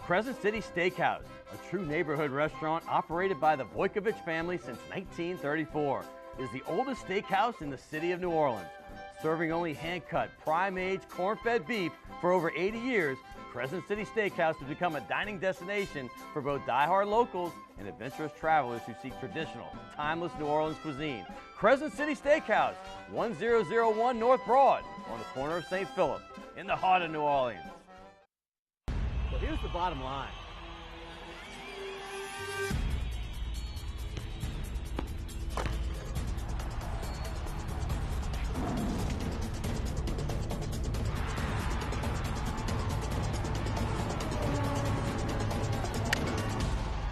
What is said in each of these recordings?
Crescent City Steakhouse, a true neighborhood restaurant operated by the Vojkovic family since 1934, is the oldest steakhouse in the city of New Orleans. Serving only hand-cut, prime-aged, corn-fed beef for over 80 years, Crescent City Steakhouse has become a dining destination for both die-hard locals and adventurous travelers who seek traditional, timeless New Orleans cuisine. Crescent City Steakhouse, 1001 North Broad, on the corner of St. Philip, in the heart of New Orleans. Well, here's the bottom line.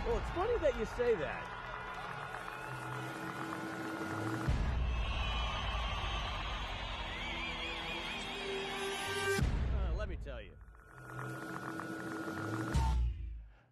Well, it's funny that you say that. Let me tell you.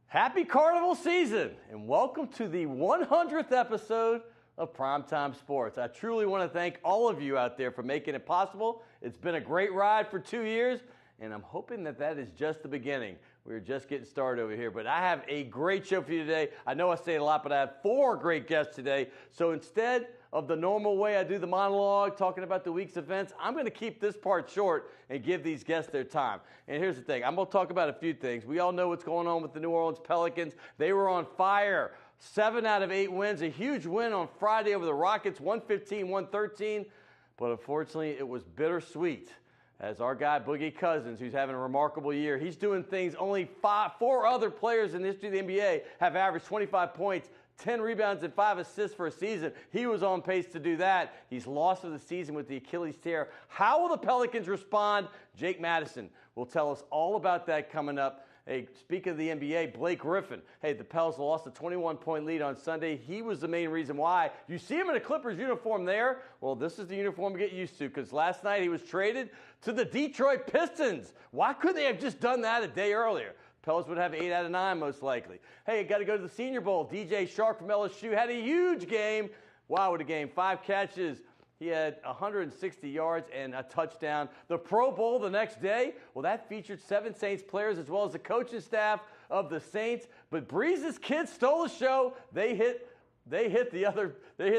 Happy Carnival season, and welcome to the 100th episode of Primetime Sports. I truly want to thank all of you out there for making it possible. It's been a great ride for 2 years, and I'm hoping that that is just the beginning. We're just getting started over here, but I have a great show for you today. I know I say it a lot, but I have 4 great guests today. So instead of the normal way I do the monologue, talking about the week's events, I'm going to keep this part short and give these guests their time. And here's the thing. I'm going to talk about a few things. We all know what's going on with the New Orleans Pelicans. They were on fire. 7 out of 8 wins. A huge win on Friday over the Rockets, 115-113. But unfortunately, it was bittersweet, as our guy Boogie Cousins, who's having a remarkable year, he's doing things only 4 other players in the history of the NBA have averaged 25 points, 10 rebounds, and 5 assists for a season. He was on pace to do that. He's lost for the season with the Achilles tear. How will the Pelicans respond? Jake Madison will tell us all about that coming up. Hey, speaking of the NBA, Blake Griffin. Hey, the Pels lost a 21-point lead on Sunday. He was the main reason why. You see him in a Clippers uniform there? Well, this is the uniform to get used to, because last night he was traded to the Detroit Pistons. Why couldn't they have just done that a day earlier? Pels would have 8 out of 9 most likely. Hey, got to go to the Senior Bowl. DJ Shark from LSU had a huge game. Wow, what a game. 5 catches. He had 160 yards and a touchdown. The Pro Bowl the next day, well, that featured 7 Saints players as well as the coaching staff of the Saints. But Breeze's kids stole the show. They hit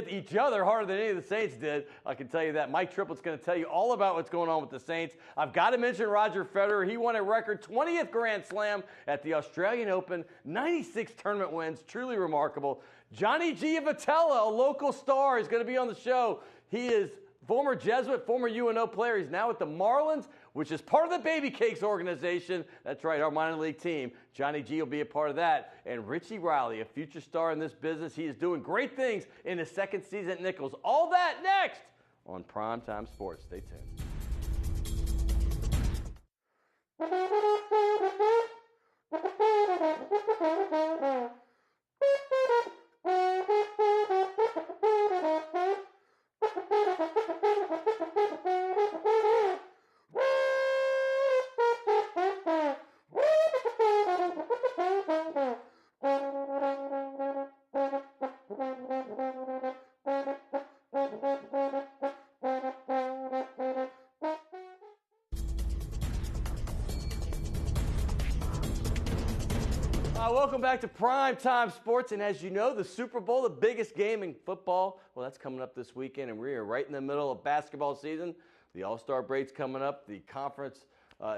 each other harder than any of the Saints did. I can tell you that. Mike Triplett's going to tell you all about what's going on with the Saints. I've got to mention Roger Federer. He won a record 20th Grand Slam at the Australian Open. 96 tournament wins. Truly remarkable. Johnny Giavotella, a local star, is going to be on the show. He is former Jesuit, former UNO player. He's now at the Marlins, which is part of the Baby Cakes organization. That's right, our minor league team. Johnny G will be a part of that. And Richie Riley, a future star in this business. He is doing great things in his second season at Nichols. All that next on Primetime Sports. Stay tuned. Welcome back to Primetime Sports, and as you know, the Super Bowl, the biggest game in football, well, that's coming up this weekend, and we are right in the middle of basketball season. The All-Star break's coming up. The conference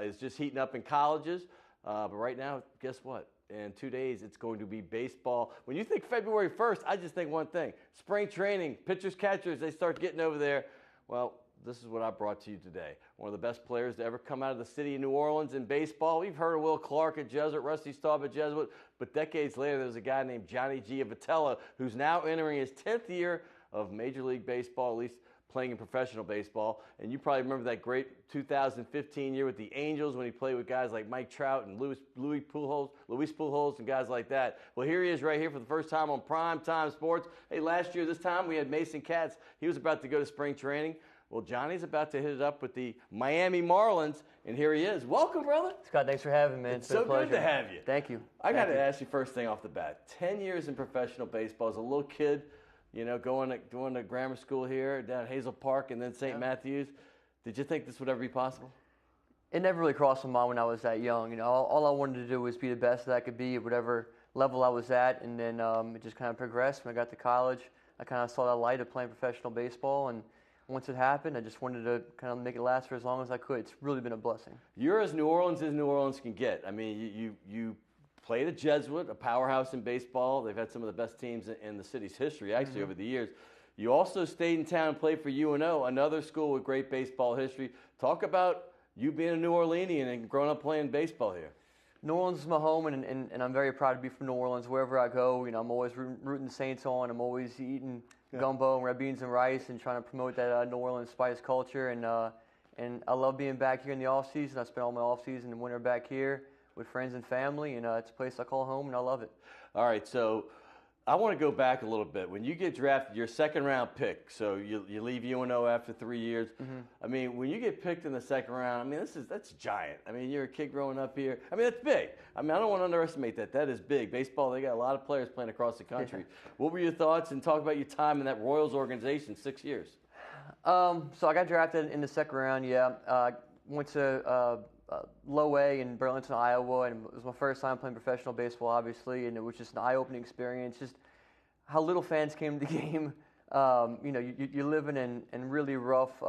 is just heating up in colleges, but right now, guess what? In 2 days, it's going to be baseball. When you think February 1st, I just think one thing. Spring training, pitchers, catchers, they start getting over there. Well, this is what I brought to you today. One of the best players to ever come out of the city of New Orleans in baseball. We've heard of Will Clark at Jesuit, Rusty Staub at Jesuit, but decades later, there's a guy named Johnny Giavotella who's now entering his 10th year of Major League Baseball, at least playing in professional baseball. And you probably remember that great 2015 year with the Angels when he played with guys like Mike Trout and Luis Pujols and guys like that. Well, here he is right here for the first time on Primetime Sports. Hey, last year this time we had Mason Katz. He was about to go to spring training. Well, Johnny's about to hit it up with the Miami Marlins, and here he is. Welcome, brother. Scott, thanks for having me, man. It's so good to have you. Thank you. I got to ask you first thing off the bat. 10 years in professional baseball as a little kid, you know, going to grammar school here down at Hazel Park and then St. Matthews. Did you think this would ever be possible? It never really crossed my mind when I was that young. You know, all I wanted to do was be the best that I could be at whatever level I was at, and then it just kind of progressed. When I got to college, I kind of saw that light of playing professional baseball, and once it happened, I just wanted to kind of make it last for as long as I could. It's really been a blessing. You're as New Orleans can get. I mean, you played at Jesuit, a powerhouse in baseball. They've had some of the best teams in the city's history, actually, over the years. You also stayed in town and played for UNO, another school with great baseball history. Talk about you being a New Orleanian and growing up playing baseball here. New Orleans is my home, and I'm very proud to be from New Orleans. Wherever I go, you know, I'm always rooting the Saints on. I'm always eating gumbo and red beans and rice and trying to promote that New Orleans Spice culture. And I love being back here in the off season. I spend all my off season and winter back here with friends and family, and it's a place I call home, and I love it. All right, so I want to go back a little bit. When you get drafted, your second-round pick, so you leave UNO after 3 years. I mean, when you get picked in the second round, I mean, that's giant. I mean, you're a kid growing up here. I mean, that's big. I mean, I don't want to underestimate that. That is big. Baseball, they got a lot of players playing across the country. What were your thoughts? And talk about your time in that Royals organization, 6 years. So I got drafted in the second round, went to WLAE in Burlington, Iowa, and it was my first time playing professional baseball, obviously, and it was just an eye-opening experience. Just how little fans came to the game. You know, you're living in really rough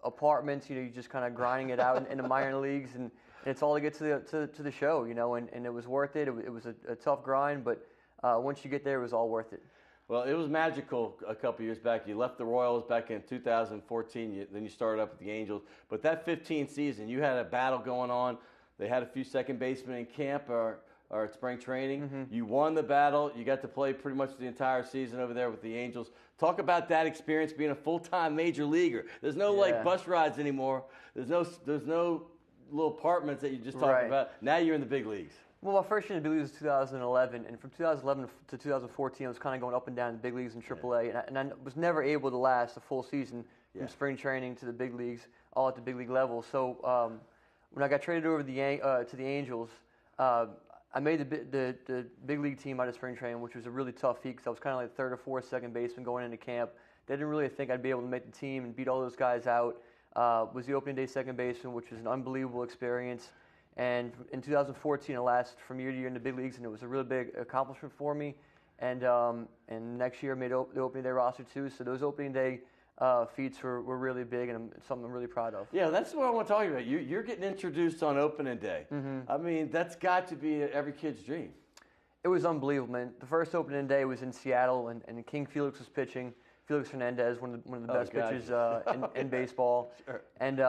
apartments. You know, you're just kind of grinding it out in the minor leagues, and it's all to get to the show. You know, and it was worth it. It was a tough grind, but once you get there, it was all worth it. Well, it was magical a couple years back. You left the Royals back in 2014. Then you started up with the Angels. But that 15 season, you had a battle going on. They had a few second basemen in camp or at spring training. You won the battle. You got to play pretty much the entire season over there with the Angels. Talk about that experience being a full-time major leaguer. There's no like bus rides anymore. There's no little apartments that you just talked about. Now you're in the big leagues. Well, my first year in the big leagues was 2011, and from 2011 to 2014, I was kind of going up and down in the big leagues and AAA, and I was never able to last a full season from spring training to the big leagues, all at the big league level. So when I got traded over to the Angels, I made the big league team out of spring training, which was a really tough feat because I was kind of like third or fourth second baseman going into camp. They didn't really think I'd be able to make the team and beat all those guys out. Was the opening day second baseman, which was an unbelievable experience. And in 2014, I lasted from year to year in the big leagues, and it was a really big accomplishment for me. And next year I made the opening day roster too. So those opening day feats were really big, and something I'm really proud of. Yeah, that's what I want to talk about. You're getting introduced on opening day. I mean, that's got to be every kid's dream. It was unbelievable, man. The first opening day was in Seattle, and King Felix was pitching. Felix Hernandez, one of the best pitchers in baseball. Sure. And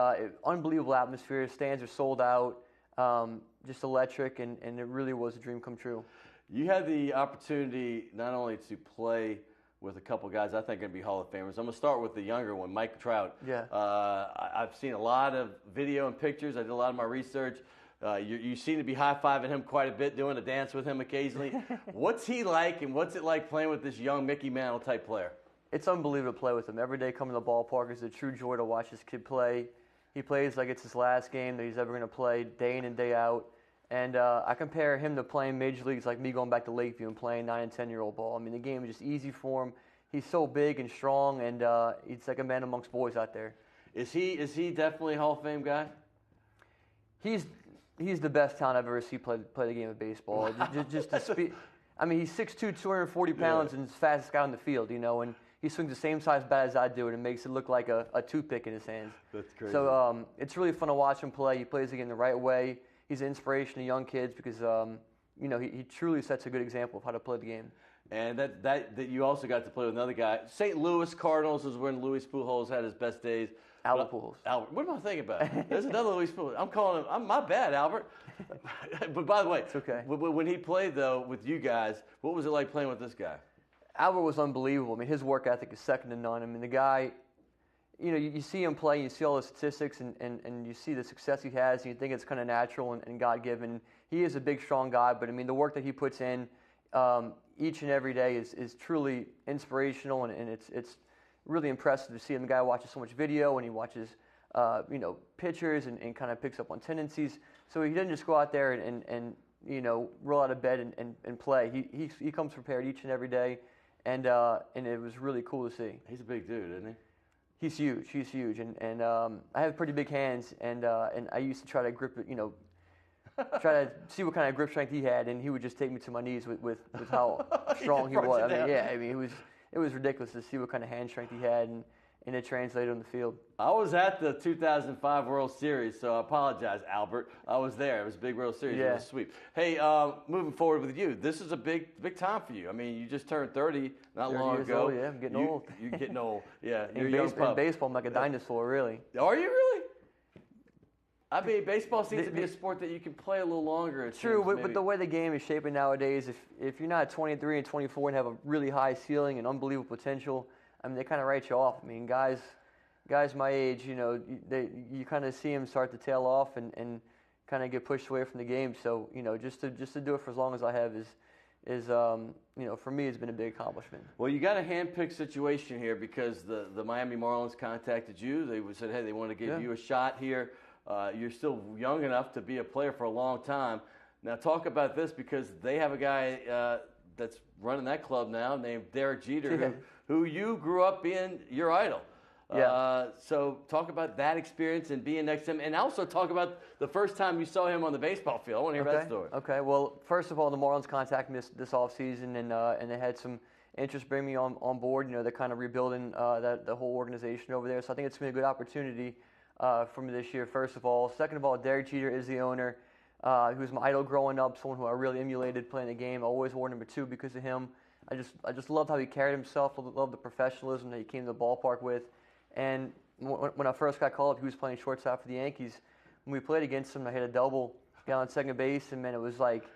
unbelievable atmosphere. Stands are sold out. Just electric, and it really was a dream come true. You had the opportunity not only to play with a couple guys I think are going to be Hall of Famers. I'm going to start with the younger one, Mike Trout. Yeah. I've seen a lot of video and pictures. I did a lot of my research. You seem to be high-fiving him quite a bit, doing a dance with him occasionally. What's he like, and what's it like playing with this young Mickey Mantle type player? It's unbelievable to play with him. Every day coming to the ballpark is a true joy to watch this kid play. He plays like it's his last game that he's ever going to play, day in and day out. And I compare him to playing major leagues like me going back to Lakeview and playing 9- and 10-year-old ball. I mean, the game is just easy for him. He's so big and strong, and he's like a man amongst boys out there. Is he definitely a Hall of Fame guy? He's the best talent I've ever seen play the game of baseball. just the speed. I mean, he's 6'2", 240 pounds, and he's the fastest guy on the field, you know, and he swings the same size bat as I do, and it makes it look like a toothpick in his hands. That's crazy. So it's really fun to watch him play. He plays the game the right way. He's an inspiration to young kids because, you know, he truly sets a good example of how to play the game. And that you also got to play with another guy. St. Louis Cardinals is when Luis Pujols had his best days. Albert Pujols. Albert. What am I thinking about? There's another Luis Pujols. I'm calling him. My bad, Albert. But by the way, it's okay. When he played, though, with you guys, what was it like playing with this guy? Albert was unbelievable. I mean, his work ethic is second to none. I mean, the guy, you know, you see him play, you see all the statistics, and you see the success he has, and you think it's kind of natural and God-given. He is a big, strong guy, but, I mean, the work that he puts in each and every day is truly inspirational, and it's really impressive to see him. The guy watches so much video, and he watches, you know, pictures and kind of picks up on tendencies. So he doesn't just go out there and you know, roll out of bed and play. He comes prepared each and every day. And it was really cool to see. He's a big dude, isn't he? He's huge. He's huge, and I have pretty big hands, and I used to try to grip it, try to see what kind of grip strength he had, and he would just take me to my knees with how strong he was. I mean, it was ridiculous to see what kind of hand strength he had, and it translated on the field. I was at the 2005 World Series, so I apologize, Albert. I was there. It was a big World Series. Yeah. It was sweep. Hey, moving forward with you, this is a big time for you. I mean, you just turned 30 not 30 long years ago. Old, yeah, I'm getting old. You're getting old. Yeah, in baseball, I'm like a dinosaur, really. Are you really? I mean, baseball seems to be a sport that you can play a little longer. True, but the way the game is shaping nowadays, if you're not 23 and 24 and have a really high ceiling and unbelievable potential, I mean, they kind of write you off. I mean, guys my age, you kind of see them start to tail off and kind of get pushed away from the game. So, just to do it for as long as I have is for me, it's been a big accomplishment. Well, you got a hand-picked situation here because the Miami Marlins contacted you. They said, hey, they want to give you a shot here. You're still young enough to be a player for a long time. Now, talk about this because they have a guy that's running that club now named Derek Jeter, who you grew up being your idol. Yeah. So talk about that experience and being next to him, and also talk about the first time you saw him on the baseball field. I want to hear that story. Okay. Well, first of all, the Marlins contacted me this offseason, and they had some interest bringing me on board. They're kind of rebuilding the whole organization over there. So I think it's going to be a good opportunity for me this year, first of all. Second of all, Derek Jeter is the owner. He was my idol growing up, someone who I really emulated playing the game. I always wore number 2 because of him. I just loved how he carried himself, loved the professionalism that he came to the ballpark with. And when I first got called up, he was playing shortstop for the Yankees. When we played against him, I hit a double, got on second base, and man, it was like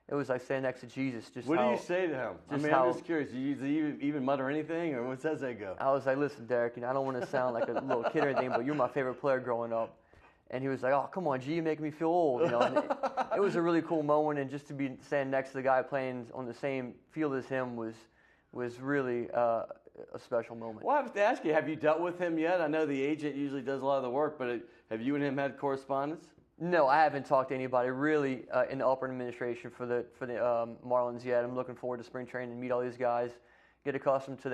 standing next to Jesus. What do you say to him? I'm just curious. Do you even mutter anything, or what says that go? I was like, listen, Derek, I don't want to sound like a little kid or anything, but you're my favorite player growing up. And he was like, oh, come on, G, you're making me feel old. And it was a really cool moment, and just to be standing next to the guy playing on the same field as him was really a special moment. Well, I have to ask you, have you dealt with him yet? I know the agent usually does a lot of the work, but have you and him had correspondence? No, I haven't talked to anybody really in the upper administration for the Marlins yet. I'm looking forward to spring training and meet all these guys, get accustomed to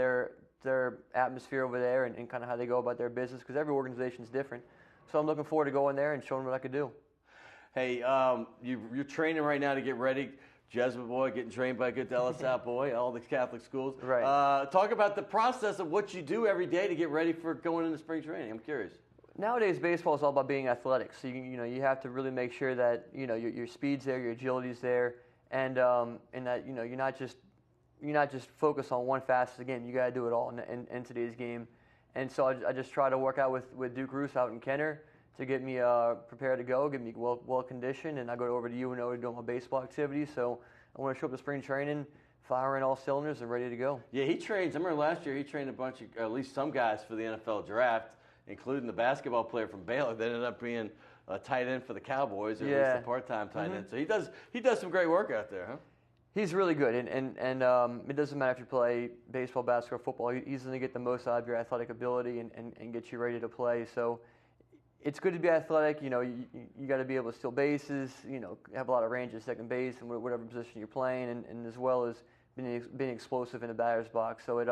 their atmosphere over there and kind of how they go about their business, because every organization is different. So I'm looking forward to going there and showing what I could do. Hey, you're training right now to get ready. Jesuit boy, getting trained by a good De La Salle boy, all the Catholic schools. Right. Talk about the process of what you do every day to get ready for going into spring training. I'm curious. Nowadays, baseball is all about being athletic. So you have to really make sure that your speed's there, your agility's there, and that you're not just focused on one facet of the game. You got to do it all in today's game. And so I just try to work out with Duke Roos out in Kenner to get me prepared to go, get me well conditioned, and I go over to UNO to do my baseball activities. So I want to show up to spring training, firing all cylinders, and ready to go. Yeah, he trains. I remember last year he trained a bunch of, or at least some guys for the NFL draft, including the basketball player from Baylor that ended up being a tight end for the Cowboys, or at least a part-time tight end. So he does some great work out there, huh? He's really good, and it doesn't matter if you play baseball, basketball, football. He's going to get the most out of your athletic ability and get you ready to play. So it's good to be athletic. You got to be able to steal bases. Have a lot of range at second base and whatever position you're playing, and as well as being explosive in the batter's box. So it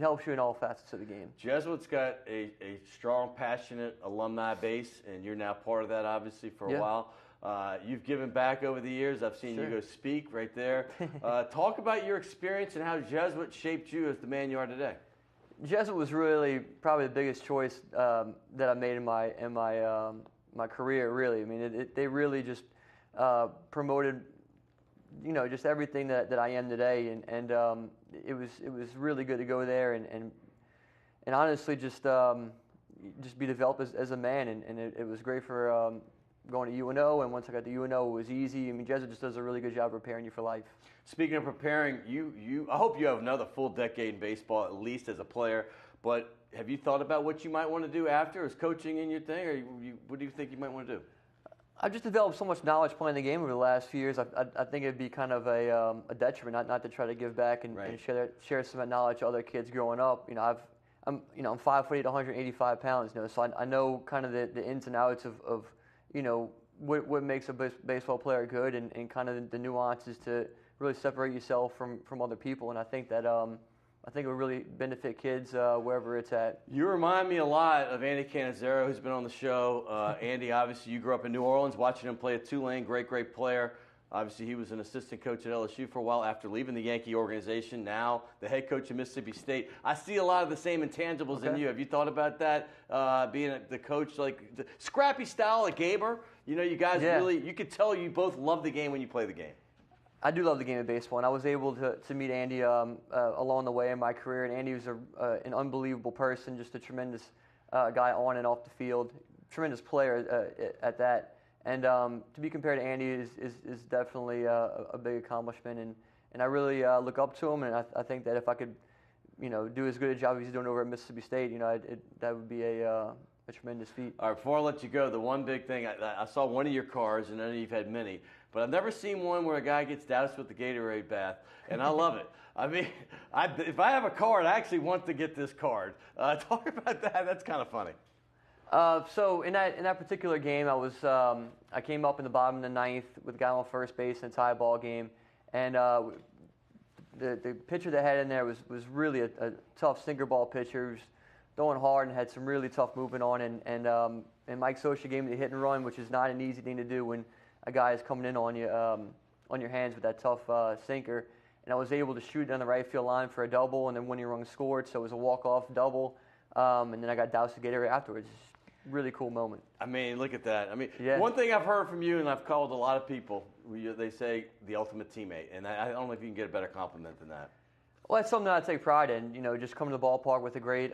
helps you in all facets of the game. Jesuit's got a strong, passionate alumni base, and you're now part of that, obviously, for a while. You've given back over the years. I've seen you go speak right there. Talk about your experience and how Jesuit shaped you as the man you are today. Jesuit was really probably the biggest choice that I made in my career. Really, I mean, they really just promoted, just everything that I am today, and it was really good to go there and honestly just be developed as a man, and it was great for going to UNO, and once I got to UNO, it was easy. I mean, Jesuit just does a really good job preparing you for life. Speaking of preparing, I hope you have another full decade in baseball, at least as a player, but have you thought about what you might want to do after? Is coaching in your thing, or what do you think you might want to do? I've just developed so much knowledge playing the game over the last few years. I think it'd be kind of a detriment not to try to give back and share some of that knowledge to other kids growing up. I'm 5'8", 185 pounds. So I know kind of the ins and outs of what makes a baseball player good and kind of the nuances to really separate yourself from other people. And I think that I think it would really benefit kids wherever it's at. You remind me a lot of Andy Cannizaro, who's been on the show. Andy, obviously, you grew up in New Orleans, watching him play at Tulane, great player. Obviously, he was an assistant coach at LSU for a while after leaving the Yankee organization. Now the head coach of Mississippi State. I see a lot of the same intangibles in you. Have you thought about that, being the coach, like the scrappy style like Gaber? You know, you guys really, you could tell you both love the game when you play the game. I do love the game of baseball, and I was able to meet Andy along the way in my career. And Andy was an unbelievable person, just a tremendous guy on and off the field, tremendous player at that. And to be compared to Andy is definitely a big accomplishment, and I really look up to him. And I think that if I could, do as good a job as he's doing over at Mississippi State, that would be a tremendous feat. All right, before I let you go, the one big thing, I saw one of your cars, and I know you've had many, but I've never seen one where a guy gets doused with the Gatorade bath, and I love it. I mean, if I have a card, I actually want to get this card. Talk about that. That's kind of funny. So in that particular game, I came up in the bottom of the ninth with a guy on first base in a tie ball game, and the pitcher that had in there was really a tough sinker ball pitcher. He was throwing hard and had some really tough movement on, and Mike Socia gave me the hit and run, which is not an easy thing to do when a guy is coming in on you on your hands with that tough sinker. And I was able to shoot down the right field line for a double, and then winning run scored, so it was a walk-off double, and then I got doused with Gatorade afterwards. Really cool moment. I mean, look at that. I mean, one thing I've heard from you, and I've called a lot of people, they say the ultimate teammate, and I don't know if you can get a better compliment than that. Well, that's something that I take pride in. Just coming to the ballpark with a great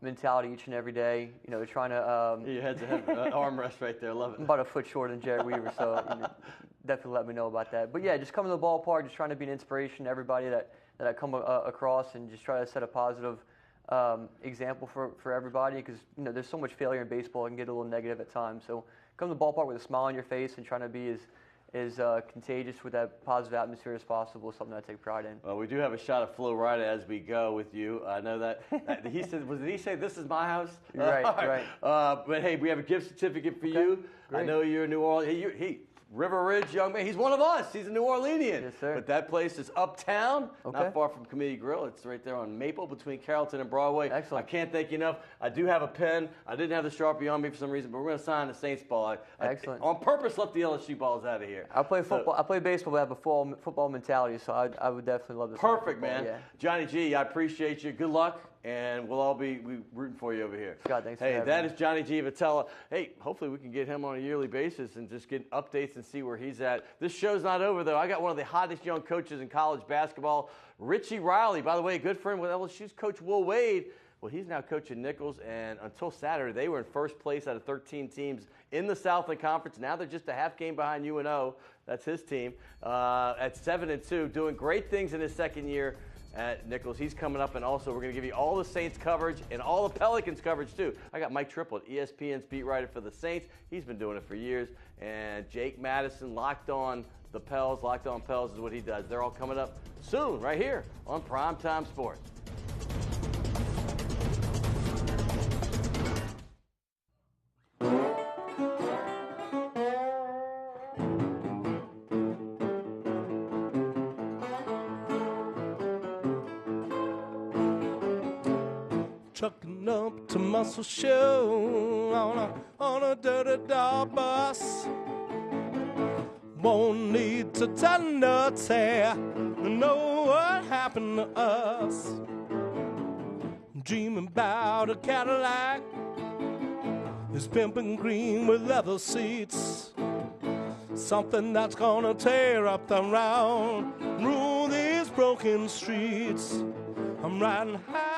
mentality each and every day. Trying to. Your head's ahead, armrest right there. Love it. I'm about a foot shorter than Jerry Weaver, so definitely let me know about that. But yeah, just coming to the ballpark, just trying to be an inspiration to everybody that I come across, and just try to set a positive example for everybody, because there's so much failure in baseball, it can get a little negative at times. So come to the ballpark with a smile on your face and trying to be as contagious with that positive atmosphere as possible is something I take pride in. Well, we do have a shot of Flo Rida as we go with you. I know that he said, did he say this is my house? Right. But hey, we have a gift certificate for you. Great. I know you're in New Orleans. River Ridge young man. He's one of us. He's a New Orleanian. Yes, sir. But that place is uptown, not far from Committee Grill. It's right there on Maple between Carrollton and Broadway. Excellent. I can't thank you enough. I do have a pen. I didn't have the Sharpie on me for some reason, but we're going to sign the Saints ball. Excellent. On purpose left the LSU balls out of here. I play football. I play baseball, but I have a football mentality, so I would definitely love this. Perfect, man. Yeah. Johnny G, I appreciate you. Good luck. And we'll all be rooting for you over here. Scott, thanks for having me. Hey, that is Johnny Giavotella. Hey, hopefully we can get him on a yearly basis and just get updates and see where he's at. This show's not over, though. I got one of the hottest young coaches in college basketball, Richie Riley. By the way, a good friend with LSU's coach Will Wade. Well, he's now coaching Nichols, and until Saturday, they were in first place out of 13 teams in the Southland Conference. Now they're just a half game behind UNO. That's his team at 7-2, doing great things in his second year at Nichols. He's coming up, and also we're going to give you all the Saints coverage and all the Pelicans coverage too. I got Mike Triplett, ESPN's beat writer for the Saints. He's been doing it for years. And Jake Madison, Locked On the Pels. Locked On Pels is what he does. They're all coming up soon right here on Primetime Sports. Trucking up to Muscle Show on a dirty dog bus. Won't need to tell nuts here to know what happened to us. Dreaming about a Cadillac, it's pimping green with leather seats. Something that's gonna tear up the round, rule these broken streets. I'm riding high.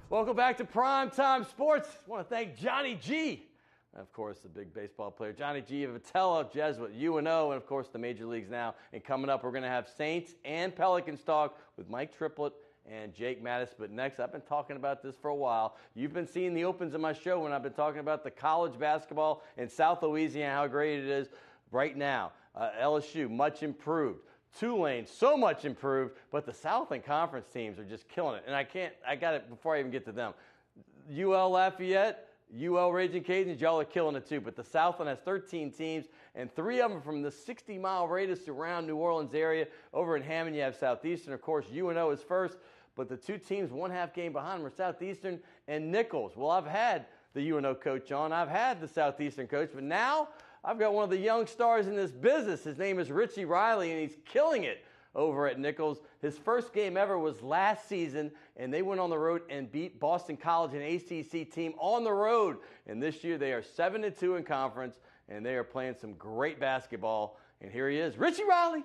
Welcome back to Primetime Sports. I want to thank Johnny G. And of course, the big baseball player, Johnny Giavotella, Jesuit, UNO, and of course the major leagues now. And coming up, we're going to have Saints and Pelicans talk with Mike Triplett and Jake Madison. But next, I've been talking about this for a while. You've been seeing the opens of my show when I've been talking about the college basketball in South Louisiana, how great it is right now. LSU, much improved. Tulane, so much improved, but the Southland Conference teams are just killing it. And I got it before I even get to them. UL Lafayette, UL Raging Cajuns, y'all are killing it too. But the Southland has 13 teams, and 3 of them from the 60-mile radius around New Orleans area. Over in Hammond, you have Southeastern. Of course, UNO is first, but the 2 teams 1/2 game behind them are Southeastern and Nichols. Well, I've had the UNO coach on. I've had the Southeastern coach, but now I've got one of the young stars in this business. His name is Richie Riley, and he's killing it over at Nichols. His first game ever was last season, and they went on the road and beat Boston College, an ACC team, on the road. And this year they are 7-2 in conference, and they are playing some great basketball. And here he is, Richie Riley.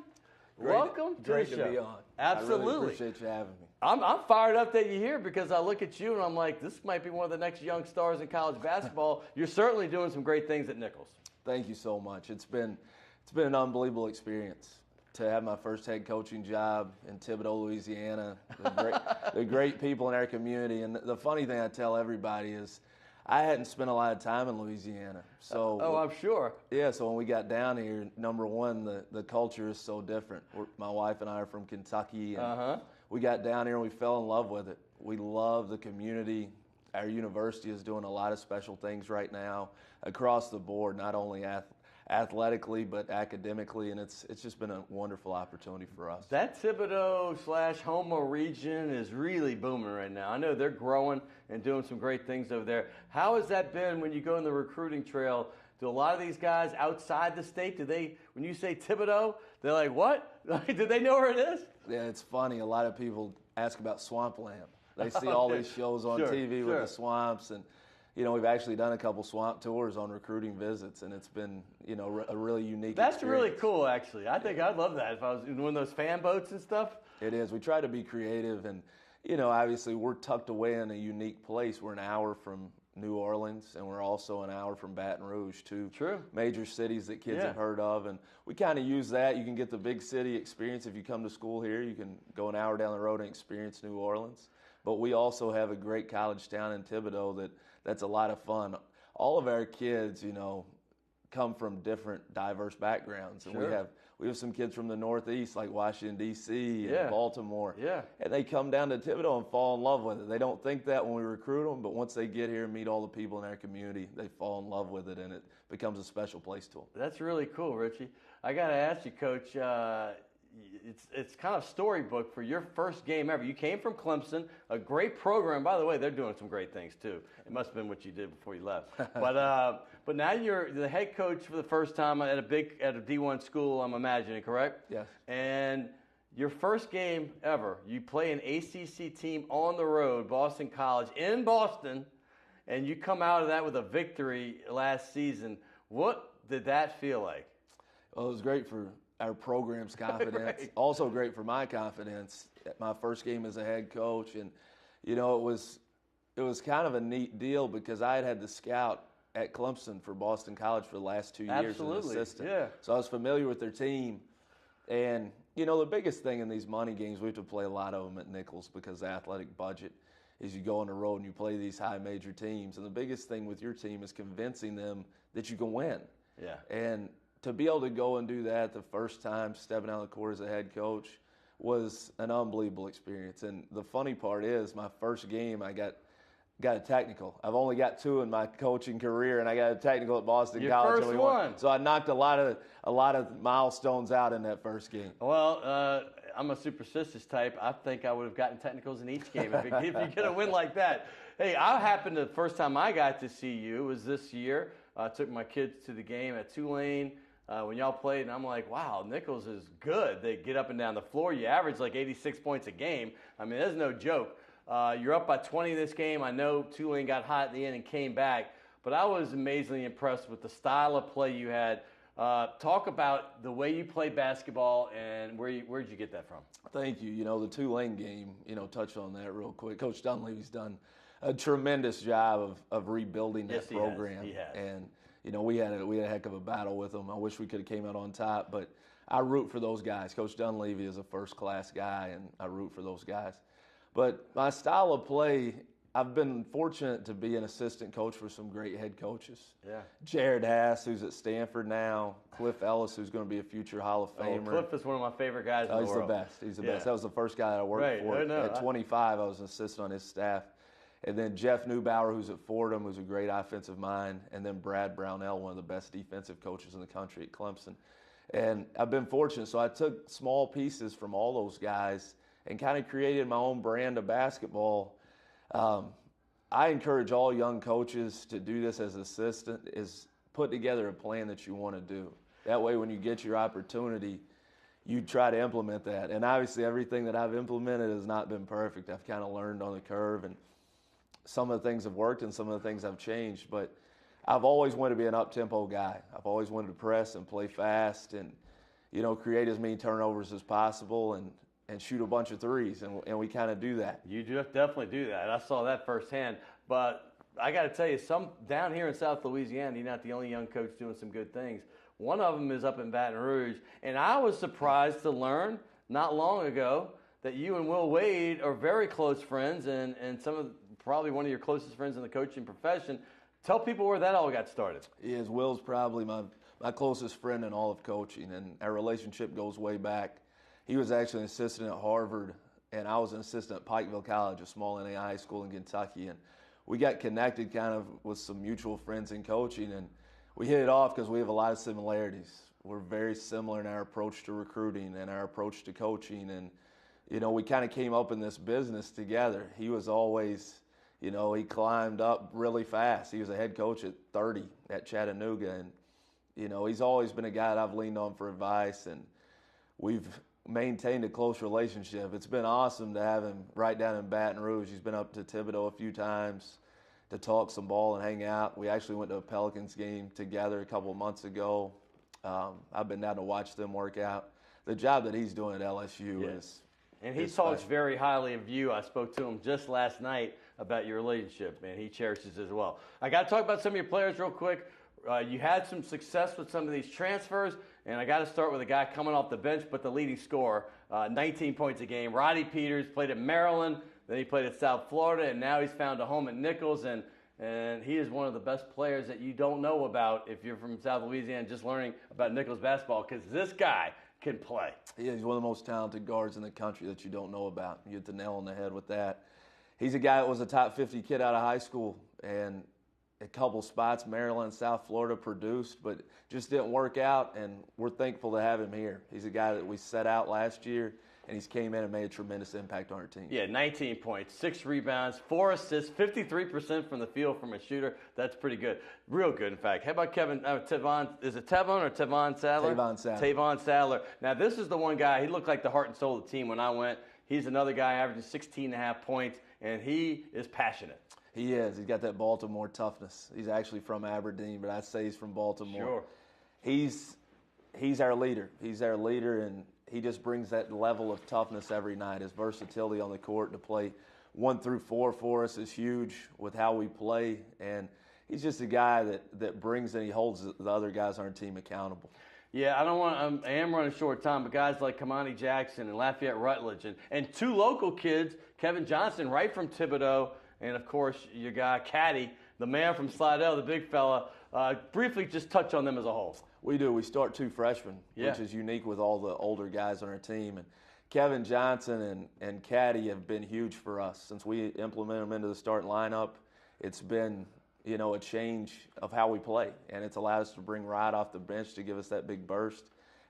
Welcome to the show. Great to be on. Absolutely. I really appreciate you having me. I'm fired up that you're here because I look at you and I'm like, this might be one of the next young stars in college basketball. You're certainly doing some great things at Nichols. Thank you so much. It's been an unbelievable experience to have my first head coaching job in Thibodaux, Louisiana. The great people in our community. And the funny thing I tell everybody is I hadn't spent a lot of time in Louisiana. So I'm sure. Yeah, so when we got down here, number one, the culture is so different. My wife and I are from Kentucky, and we got down here and we fell in love with it. We love the community. Our university is doing a lot of special things right now across the board, not only athletically but academically, and it's just been a wonderful opportunity for us. That Thibodaux/Houma region is really booming right now. I know they're growing and doing some great things over there. How has that been when you go in the recruiting trail? Do a lot of these guys outside the state, when you say Thibodaux, they're like, what? Do they know where it is? Yeah, it's funny. A lot of people ask about swampland. They see all these shows on TV with the swamps, and we've actually done a couple swamp tours on recruiting visits, and it's been a really unique That's experience. Really cool, actually. I think I'd love that if I was in one of those fan boats and stuff. It is. We try to be creative, and obviously we're tucked away in a unique place. We're an hour from New Orleans, and we're also an hour from Baton Rouge, two major cities that kids have heard of, and we kind of use that. You can get the big city experience if you come to school here. You can go an hour down the road and experience New Orleans. But we also have a great college town in Thibodaux that's a lot of fun. All of our kids, come from different diverse backgrounds, and we have some kids from the Northeast, like Washington, D.C. and Baltimore. Yeah. And they come down to Thibodaux and fall in love with it. They don't think that when we recruit them, but once they get here and meet all the people in our community, they fall in love with it, and it becomes a special place to them. That's really cool, Richie. I got to ask you, Coach, it's kind of storybook for your first game ever. You came from Clemson, a great program. By the way, they're doing some great things, too. It must have been what you did before you left. But now you're the head coach for the first time at a D1 school, I'm imagining, correct? Yes. And your first game ever, you play an ACC team on the road, Boston College, in Boston, and you come out of that with a victory last season. What did that feel like? Well, it was great for our program's confidence. Also great for my confidence. My first game as a head coach, and it was kind of a neat deal because I had the scout at Clemson for Boston College for the last 2 years as an assistant. Yeah. So I was familiar with their team. And, the biggest thing in these money games, we have to play a lot of them at Nichols because the athletic budget is you go on the road and you play these high major teams. And the biggest thing with your team is convincing them that you can win. Yeah. And to be able to go and do that the first time, stepping out of the court as a head coach, was an unbelievable experience. And the funny part is, my first game, I got a technical. I've only got 2 in my coaching career, and I got a technical at Boston College. Your first one. So I knocked a lot of milestones out in that first game. Well, I'm a superstitious type. I think I would have gotten technicals in each game if you get a win like that. Hey, the first time I got to see you was this year. I took my kids to the game at Tulane. When y'all played, and I'm like, wow, Nichols is good. They get up and down the floor. You average like 86 points a game. I mean, that's no joke. You're up by 20 this game. I know Tulane got hot at the end and came back, but I was amazingly impressed with the style of play you had. Talk about the way you play basketball and where'd you get that from? Thank you. The Tulane game, touch on that real quick. Coach Dunleavy's done a tremendous job of rebuilding that program. He has. And we had a heck of a battle with them. I wish we could have came out on top, but I root for those guys. Coach Dunleavy is a first-class guy, and I root for those guys. But my style of play, I've been fortunate to be an assistant coach for some great head coaches. Yeah. Jared Hass, who's at Stanford now. Cliff Ellis, who's going to be a future Hall of Famer. Cliff is one of my favorite guys in the world. He's the best. He's the best. That was the first guy that I worked for. At 25, I was an assistant on his staff. And then Jeff Neubauer, who's at Fordham, who's a great offensive mind, and then Brad Brownell, one of the best defensive coaches in the country at Clemson. And I've been fortunate, so I took small pieces from all those guys and kind of created my own brand of basketball. I encourage all young coaches to do this as an assistant, is put together a plan that you want to do. That way when you get your opportunity, you try to implement that. And obviously everything that I've implemented has not been perfect. I've kind of learned on the curve, and some of the things have worked and some of the things have changed. But I've always wanted to be an up-tempo guy. I've always wanted to press and play fast and, you know, create as many turnovers as possible and shoot a bunch of threes, and we kind of do that. You do definitely do that. I saw that firsthand. But I got to tell you, some down here in South Louisiana, you're not the only young coach doing some good things. One of them is up in Baton Rouge, and I was surprised to learn not long ago that you and Will Wade are very close friends, and probably one of your closest friends in the coaching profession. Tell people where that all got started. Yes, Will's probably my closest friend in all of coaching, and our relationship goes way back. He was actually an assistant at Harvard, and I was an assistant at Pikeville College, a small NAI high school in Kentucky. And we got connected kind of with some mutual friends in coaching, and we hit it off because we have a lot of similarities. We're very similar in our approach to recruiting and our approach to coaching. And, you know, we kind of came up in this business together. He was always, you know, he climbed up really fast. He was a head coach at 30 at Chattanooga. And, you know, he's always been a guy that I've leaned on for advice, and we've maintained a close relationship. It's been awesome to have him right down in Baton Rouge. He's been up to Thibodeau a few times to talk some ball and hang out. We actually went to a Pelicans game together a couple of months ago. I've been down to watch them work out. The job that he's doing at LSU is And he talks very highly of you. I spoke to him just last night about your relationship, and he cherishes it as well. I got to talk about some of your players real quick. You had some success with some of these transfers, and I got to start with a guy coming off the bench, but the leading scorer, 19 points a game. Roddy Peters played at Maryland, then he played at South Florida, and now he's found a home at Nichols, and he is one of the best players that you don't know about if you're from South Louisiana, just learning about Nichols basketball, because this guy can play. Yeah, he's one of the most talented guards in the country that you don't know about. You hit the nail on the head with that. He's a guy that was a top 50 kid out of high school, and a couple spots, Maryland, South Florida, produced, but just didn't work out, and we're thankful to have him here. He's a guy that we set out last year, and he's came in and made a tremendous impact on our team. Yeah, 19 points, 6 rebounds, 4 assists, 53% from the field from a shooter. That's pretty good. Real good, in fact. How about Tavon? Is it Tavon or Tavon Sadler? Tavon Sadler. Tavon Sadler. Now, this is the one guy, he looked like the heart and soul of the team when I went. He's another guy averaging 16.5 points, and he is passionate. He is. He's got that Baltimore toughness. He's actually from Aberdeen, but I'd say he's from Baltimore. Sure. He's our leader. He's our leader, and he just brings that level of toughness every night. His versatility on the court to play 1 through 4 for us is huge with how we play, and he's just a guy that brings and he holds the other guys on our team accountable. Yeah, I am running short time, but guys like Kamani Jackson and Lafayette Rutledge and 2 local kids, Kevin Johnson, right from Thibodeau, and, of course, your guy, Caddy, the man from Slidell, the big fella. Briefly just touch on them as a whole. We do. We start 2 freshmen, which is unique with all the older guys on our team. And Kevin Johnson and Caddy have been huge for us. Since we implemented them into the starting lineup, it's been, you know, a change of how we play. And it's allowed us to bring Rod off the bench to give us that big burst.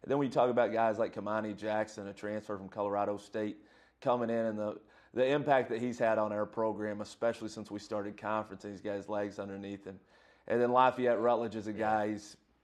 And then when you talk about guys like Kamani Jackson, a transfer from Colorado State, coming in and the impact that he's had on our program, especially since we started conference, and he's got his legs underneath him. And then Lafayette Rutledge is a guy,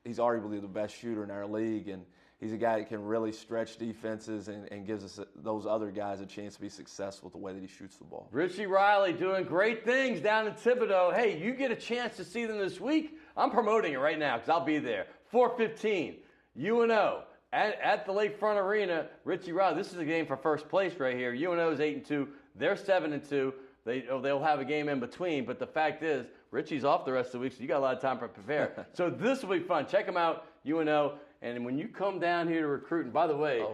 he's arguably the best shooter in our league, and he's a guy that can really stretch defenses and gives us those other guys a chance to be successful with the way that he shoots the ball. Richie Riley doing great things down in Thibodeau. Hey, you get a chance to see them this week. I'm promoting it right now because I'll be there. 4:15, UNO. At the Lakefront Arena, Richie Riley, this is a game for first place right here. UNO is 8-2. They're 7-2. They'll have a game in between, but the fact is, Richie's off the rest of the week, so you got a lot of time to prepare. So this will be fun. Check them out, UNO. And when you come down here to recruit, and by the way,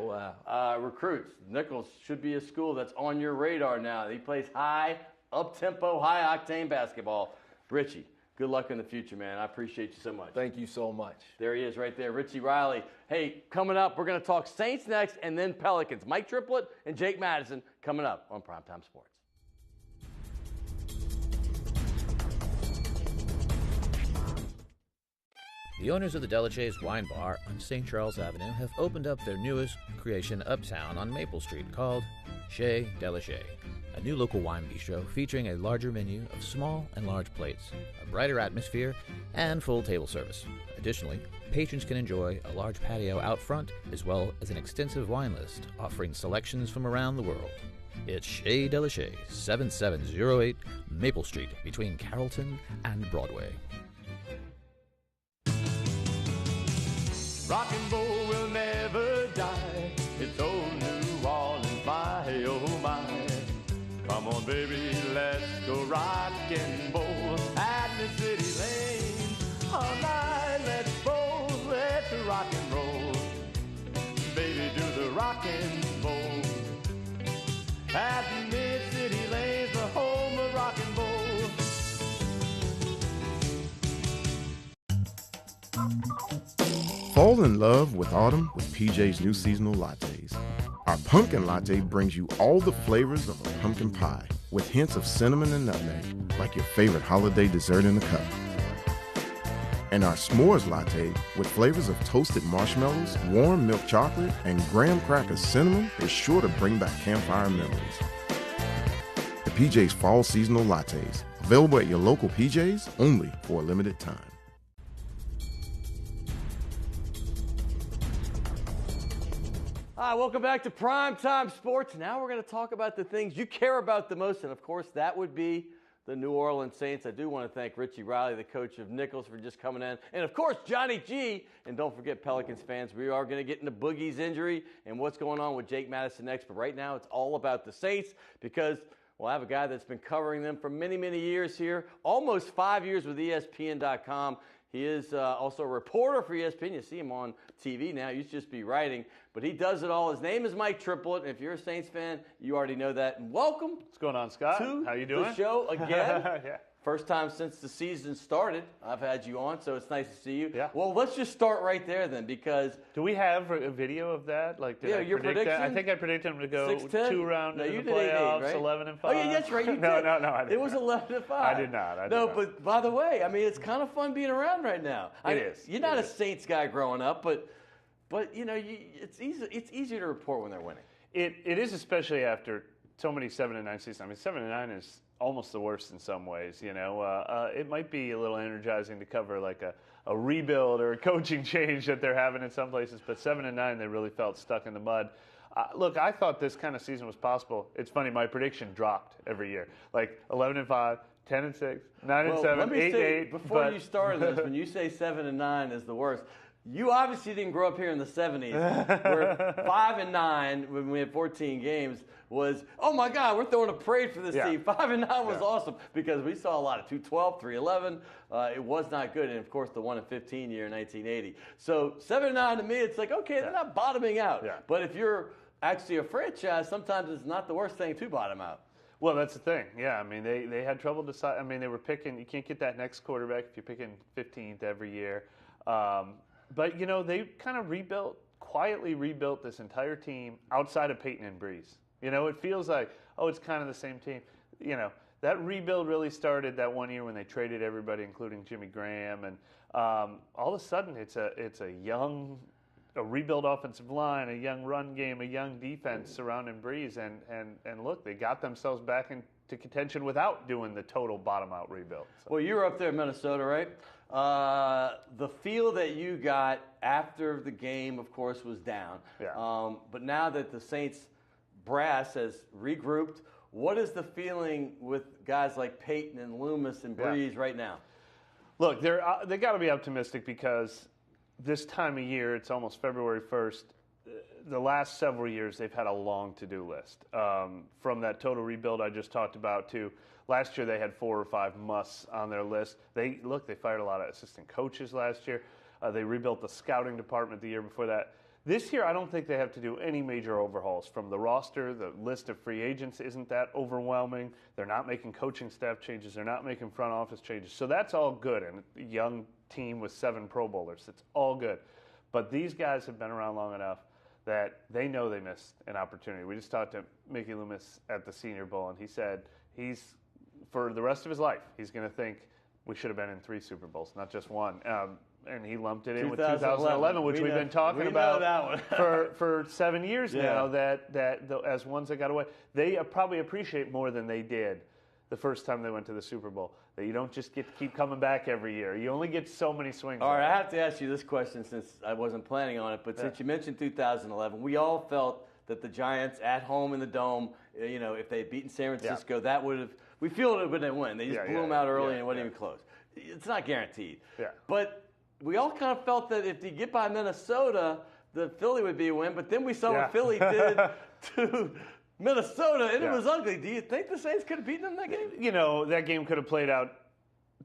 recruits, Nichols should be a school that's on your radar now. He plays high, up-tempo, high-octane basketball. Richie, good luck in the future, man. I appreciate you so much. Thank you so much. There he is right there, Richie Riley. Hey, coming up, we're going to talk Saints next and then Pelicans. Mike Triplett and Jake Madison coming up on Primetime Sports. The owners of the Delachey's Wine Bar on St. Charles Avenue have opened up their newest creation uptown on Maple Street called Chez Delachet, a new local wine bistro featuring a larger menu of small and large plates, a brighter atmosphere, and full table service. Additionally, patrons can enjoy a large patio out front as well as an extensive wine list offering selections from around the world. It's Chez Delachet, 7708 Maple Street between Carrollton and Broadway. Rock and roll will never die. It's old New Orleans, my oh my. Come on, baby, let's go rock and roll at the city lane. All night, let's roll, let's rock and roll. Baby, do the rock and roll. At the mid-city lanes, the home of rock and roll. Fall in love with autumn with PJ's new seasonal lattes. Our pumpkin latte brings you all the flavors of a pumpkin pie with hints of cinnamon and nutmeg, like your favorite holiday dessert in a cup. And our s'mores latte with flavors of toasted marshmallows, warm milk chocolate, and graham cracker cinnamon is sure to bring back campfire memories. The PJ's Fall Seasonal Lattes, available at your local PJ's only for a limited time. Hi, welcome back to Primetime Sports. Now we're going to talk about the things you care about the most, and of course that would be the New Orleans Saints. I do want to thank Richie Riley, the coach of Nichols, for just coming in. And of course, Johnny G. And don't forget, Pelicans fans, we are going to get into Boogie's injury and what's going on with Jake Madison next. But right now, it's all about the Saints because, well, I have a guy that's been covering them for many, many years here, almost 5 years with ESPN.com. He is also a reporter for ESPN. You see him on TV now. He used to just be writing, but he does it all. His name is Mike Triplett. And if you're a Saints fan, you already know that. And welcome. What's going on, Scott? How you doing? The show again. Yeah. First time since the season started, I've had you on, so it's nice to see you. Yeah. Well, let's just start right there then, because do we have a video of that? Like, did I your predict prediction? that? I think I predicted him to go 6-10? 2 rounds No, in you the did 8-8, playoffs, right? 11-5. Oh yeah, that's right. You did. No, I didn't. It was 11-5. I did not. But by the way, I mean it's kind of fun being around right now. It is. You're not a Saints guy growing up, but you know, it's easy. It's easier to report when they're winning. It is, especially after so many 7-9 seasons. I mean, 7-9 is almost the worst in some ways. You know, it might be a little energizing to cover like a rebuild or a coaching change that they're having in some places, but 7-9 they really felt stuck in the mud. Look, I thought this kind of season was possible. It's funny, my prediction dropped every year, like 11-5. 10-6, 9-7, 8-8. Before you started this, when you say 7-9 is the worst, you obviously didn't grow up here in the 70s, where 5-9 when we had 14 games was, oh my God, we're throwing a parade for this team. 5-9 was awesome because we saw a lot of 2-12, 3-11. It was not good, and of course the 1-15 year in 1980. So 7-9 to me, it's like okay, they're not bottoming out. Yeah. But if you're actually a franchise, sometimes it's not the worst thing to bottom out. Well, that's the thing. Yeah, I mean, they had trouble deciding. I mean, they were picking. You can't get that next quarterback if you're picking 15th every year. But you know, they kind of quietly rebuilt this entire team outside of Peyton and Breeze. You know, it feels like, oh, it's kind of the same team. You know, that rebuild really started that one year when they traded everybody, including Jimmy Graham, and all of a sudden it's a rebuild offensive line, a young run game, a young defense surrounding Breeze, and look, they got themselves back into contention without doing the total bottom-out rebuild. So. Well, you were up there in Minnesota, right? The feel that you got after the game, of course, was down. Yeah. But now that the Saints brass has regrouped, what is the feeling with guys like Peyton and Loomis and Breeze right now? Look, they got to be optimistic because this time of year, it's almost February 1st. The last several years, they've had a long to-do list. From that total rebuild I just talked about to last year, they had 4 or 5 musts on their list. They fired a lot of assistant coaches last year. They rebuilt the scouting department the year before that. This year, I don't think they have to do any major overhauls. From the roster, the list of free agents isn't that overwhelming. They're not making coaching staff changes. They're not making front office changes. So that's all good. And a young team with 7 Pro Bowlers, it's all good. But these guys have been around long enough that they know they missed an opportunity. We just talked to Mickey Loomis at the Senior Bowl, and he said for the rest of his life, he's going to think we should have been in 3 Super Bowls, not just 1. and he lumped it in with 2011, which we've been talking about that one. for 7 years now. As ones that got away, they probably appreciate more than they did the first time they went to the Super Bowl. That you don't just get to keep coming back every year. You only get so many swings. All right, I have to ask you this question since I wasn't planning on it, but since you mentioned 2011, we all felt that the Giants at home in the Dome, if they had beaten San Francisco, that would have. We feel it would have been a win. They just blew them out early and it wasn't even close. It's not guaranteed. Yeah. But we all kind of felt that if you get by Minnesota, the Philly would be a win. But then we saw what Philly did to Minnesota, and it was ugly. Do you think the Saints could have beaten them that game? That game could have played out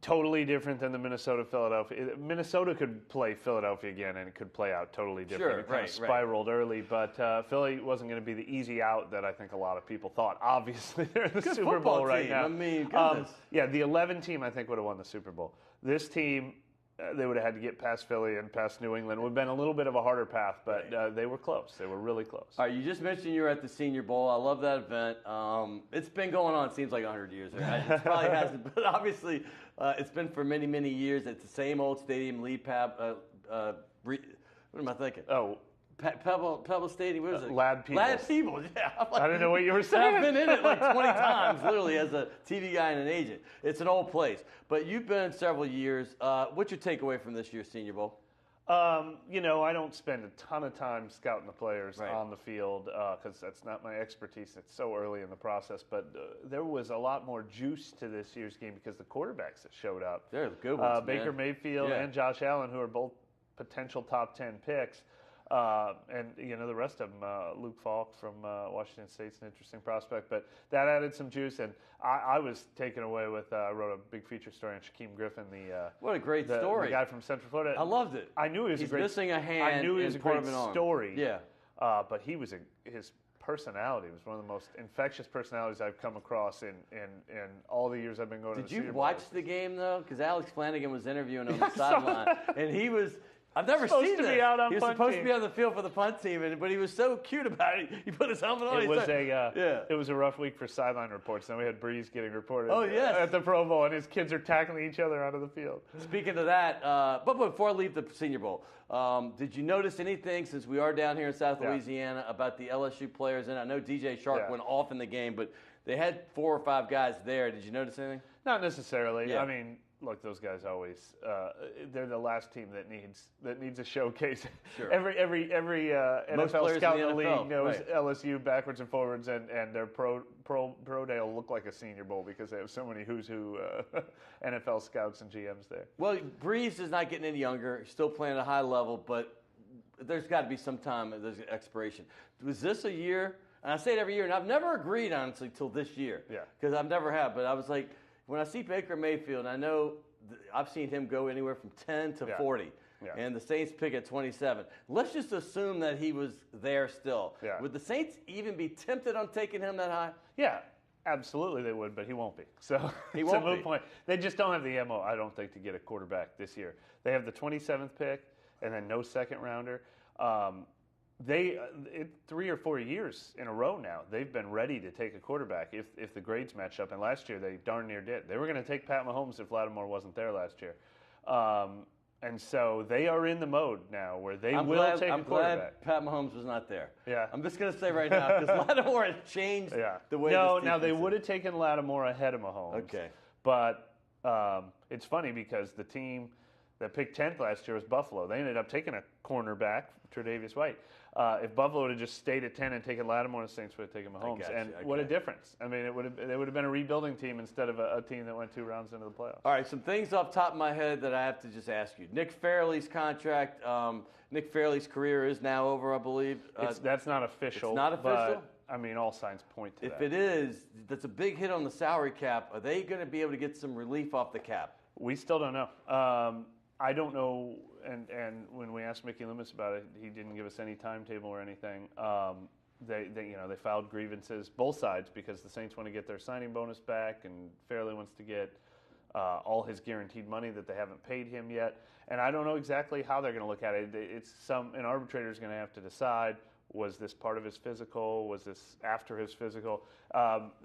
totally different than the Minnesota-Philadelphia. Minnesota could play Philadelphia again, and it could play out totally different. Sure, it kind of spiraled early, but Philly wasn't going to be the easy out that I think a lot of people thought. Obviously, they're in the Super Bowl right now. I mean, goodness. The 11 team, I think, would have won the Super Bowl. This team, they would have had to get past Philly and past New England. It would have been a little bit of a harder path, but they were close. They were really close. All right, you just mentioned you were at the Senior Bowl. I love that event. It's been going on, it seems like 100 years. It probably hasn't, but obviously it's been for many, many years. It's the same old stadium, what am I thinking? Oh. Pebble Stadium, what is it? LAD-Peebles, yeah. I didn't know what you were saying. I've been in it like 20 times, literally, as a TV guy and an agent. It's an old place. But you've been several years. What's your takeaway from this year's Senior Bowl? I don't spend a ton of time scouting the players on the field because that's not my expertise. It's so early in the process. But there was a lot more juice to this year's game because the quarterbacks that showed up. They're the good ones, Baker Mayfield and Josh Allen, who are both potential top 10 picks. And the rest of them, Luke Falk from Washington State's an interesting prospect, but that added some juice, and I was taken away with. I wrote a big feature story on Shaquem Griffin, what a great story, the guy from Central Florida. I loved it. I knew he was He's a great. Missing a hand. I knew he was a great story. Yeah, but his personality was one of the most infectious personalities I've come across in all the years I've been going. Did to the you watch the game though? Because Alex Flanagan was interviewing on the sideline, and he was. I've never seen this. He was supposed to be on the field for the punt team, but he was so cute about it. He put his helmet on. It was a rough week for sideline reports. Then we had Breeze getting reported at the Pro Bowl, and his kids are tackling each other out of the field. Speaking of that, but before I leave the Senior Bowl, did you notice anything, since we are down here in South Louisiana, about the LSU players? And I know DJ Shark went off in the game, but they had 4 or 5 guys there. Did you notice anything? Not necessarily. Yeah. I mean, look, those guys always they're the last team that needs a showcase. Sure. Every NFL scout in the league knows LSU backwards and forwards, and their pro day will look like a Senior Bowl because they have so many who's who NFL scouts and GMs there. Well, Breeze is not getting any younger. He's still playing at a high level, but there's got to be some time. There's an expiration. Was this a year? And I say it every year, and I've never agreed, honestly, till this year. Yeah. Because I've never had. But I was like, when I see Baker Mayfield, I know I've seen him go anywhere from 10 to 40. Yeah. And the Saints pick at 27. Let's just assume that he was there still. Yeah. Would the Saints even be tempted on taking him that high? Yeah, absolutely they would, but he won't be. So it's a moot point. They just don't have the ammo, I don't think, to get a quarterback this year. They have the 27th pick and then no second rounder. 3 or 4 years in a row now, they've been ready to take a quarterback if the grades match up. And last year, they darn near did. They were going to take Pat Mahomes if Lattimore wasn't there last year. And so they are in the mode now where they will take a quarterback. I'm glad Pat Mahomes was not there. Yeah. I'm just going to say right now, because Lattimore has changed the way now they would have taken Lattimore ahead of Mahomes. Okay. But it's funny because the team that picked 10th last year was Buffalo. They ended up taking a cornerback, Tre'Davious White. If Buffalo would have just stayed at 10 and taken Lattimore, the Saints would have taken Mahomes. What a difference. I mean, they would have been a rebuilding team instead of a team that went 2 rounds into the playoffs. All right, some things off the top of my head that I have to just ask you. Nick Fairley's contract, Nick Fairley's career is now over, I believe. That's not official. It's not official? But, I mean, all signs point to that. If it is, that's a big hit on the salary cap. Are they going to be able to get some relief off the cap? We still don't know. I don't know, and when we asked Mickey Loomis about it, he didn't give us any timetable or anything. They filed grievances, both sides, because the Saints want to get their signing bonus back, and Fairley wants to get all his guaranteed money that they haven't paid him yet. And I don't know exactly how they're going to look at it. An arbitrator is going to have to decide Was this part of his physical? Was this after his physical?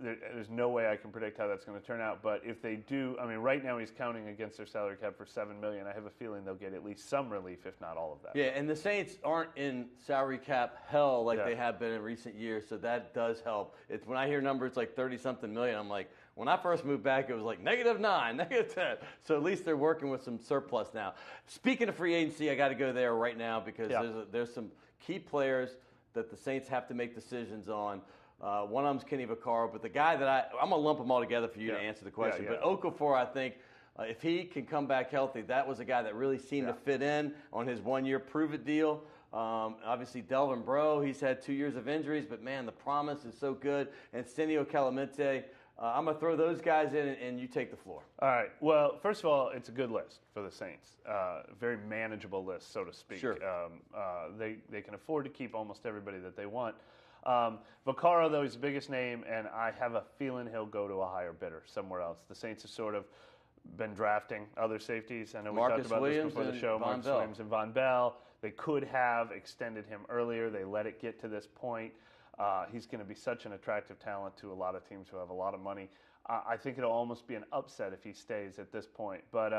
There's no way I can predict how that's going to turn out. But if they do, I mean, right now he's counting against their salary cap for $7 million. I have a feeling they'll get at least some relief, if not all of that. Yeah, and the Saints aren't in salary cap hell like they have been in recent years, so that does help. It's when I hear numbers like 30-something million, I'm like, when I first moved back, it was like -9, -10. So at least they're working with some surplus now. Speaking of free agency, I got to go there right now because there's some key players that the Saints have to make decisions on. One of them's Kenny Vaccaro, but the guy that I'm going to lump them all together for you to answer the question. But Okafor, I think, if he can come back healthy, that was a guy that really seemed to fit in on his one-year prove-it deal. Obviously, Delvin Breaux, he's had 2 years of injuries, but, man, the promise is so good. And Senio Clemente, I'm going to throw those guys in, and you take the floor. All right. Well, first of all, it's a good list for the Saints. Very manageable list, so to speak. Sure. They can afford to keep almost everybody that they want. Vaccaro, though, is the biggest name, and I have a feeling he'll go to a higher bidder somewhere else. The Saints have sort of been drafting other safeties. I know we talked about this before the show. Marcus Williams and Von Bell. They could have extended him earlier. They let it get to this point. He's going to be such an attractive talent to a lot of teams who have a lot of money. I think it'll almost be an upset if he stays at this point. But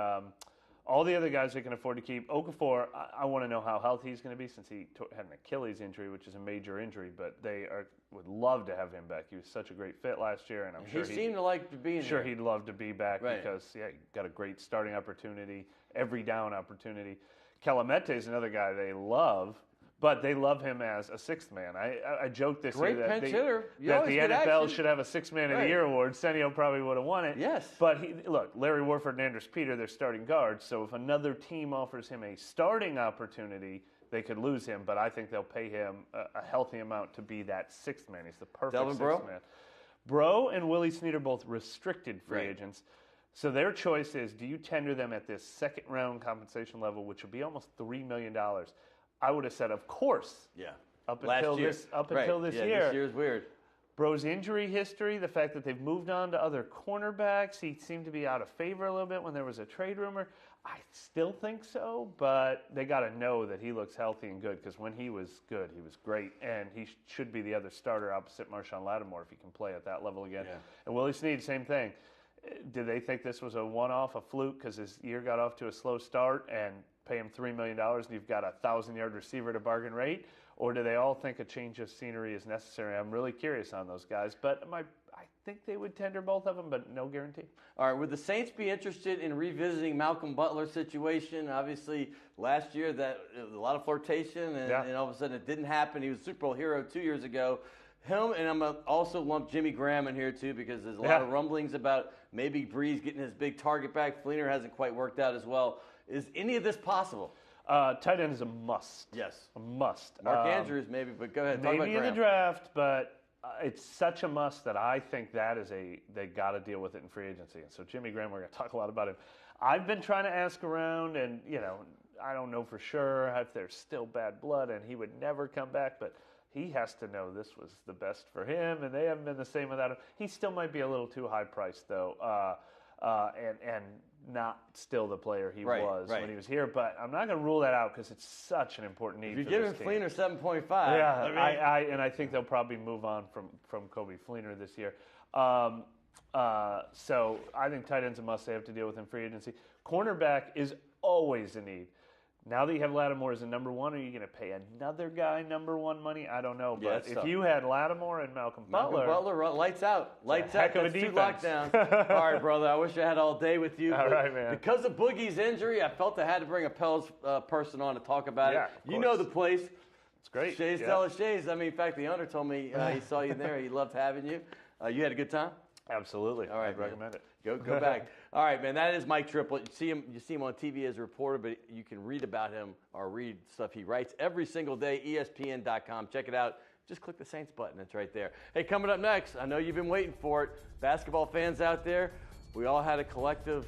all the other guys they can afford to keep. Okafor, I want to know how healthy he's going to be since he had an Achilles injury, which is a major injury. But they would love to have him back. He was such a great fit last year, and I'm sure he seemed to like to be in sure there. He'd love to be back because he got a great starting opportunity, every down opportunity. Clemente is another guy they love. But they love him as a sixth man. I joked this year that the NFL should have a sixth man of the year award. Senio probably would have won it. Yes. But look, Larry Warford and Andres Peter, they're starting guards. So if another team offers him a starting opportunity, they could lose him. But I think they'll pay him a healthy amount to be that sixth man. He's the perfect sixth man. Breaux and Willie Snead are both restricted free agents. So their choice is, do you tender them at this second round compensation level, which would be almost $3 million? I would have said, of course. Yeah. Up until this year. This year's weird. Breaux's injury history, the fact that they've moved on to other cornerbacks, he seemed to be out of favor a little bit when there was a trade rumor. I still think so, but they got to know that he looks healthy and good because when he was good, he was great, and he should be the other starter opposite Marshawn Lattimore if he can play at that level again. Yeah. And Willie Snead, same thing. Did they think this was a one-off, a fluke, because his year got off to a slow start and pay him $3 million and you've got a 1,000-yard receiver at a bargain rate? Or do they all think a change of scenery is necessary? I'm really curious on those guys. But I think they would tender both of them, but no guarantee. All right, would the Saints be interested in revisiting Malcolm Butler's situation? Obviously, last year, that a lot of flirtation, and all of a sudden it didn't happen. He was a Super Bowl hero 2 years ago. Him, and I'm going to also lump Jimmy Graham in here, too, because there's a lot of rumblings about maybe Breeze getting his big target back. Fleener hasn't quite worked out as well. Is any of this possible? Tight end is a must. Yes. A must. Mark Andrews, maybe, but go ahead. Maybe in the draft, but it's such a must that I think that is they got to deal with it in free agency. And so Jimmy Graham, we're going to talk a lot about him. I've been trying to ask around, and, I don't know for sure if there's still bad blood, and he would never come back, but he has to know this was the best for him, and they haven't been the same without him. He still might be a little too high priced, though, and not still the player he was when he was here. But I'm not going to rule that out because it's such an important need. If you're giving Fleener 7.5, and I think they'll probably move on from Kobe Fleener this year. So I think tight end's a must. They have to deal with in free agency. Cornerback is always a need. Now that you have Lattimore as a number one, are you going to pay another guy number one money? I don't know. But if you had Lattimore and Malcolm Butler, lights out. Lights out. Heck of a defense. defense. 2 lockdowns. All right, brother. I wish I had all day with you. All right, man. Because of Boogie's injury, I felt I had to bring a Pels person on to talk about it. You know the place. It's great. Shays Della Shays. I mean, in fact, the owner told me he saw you there. He loved having you. You had a good time? Absolutely. All right, I'd recommend it. Go back. All right, man. That is Mike Triplett. You see him on TV as a reporter, but you can read about him or read stuff he writes every single day. ESPN.com. Check it out. Just click the Saints button. It's right there. Hey, coming up next, I know you've been waiting for it. Basketball fans out there, we all had a collective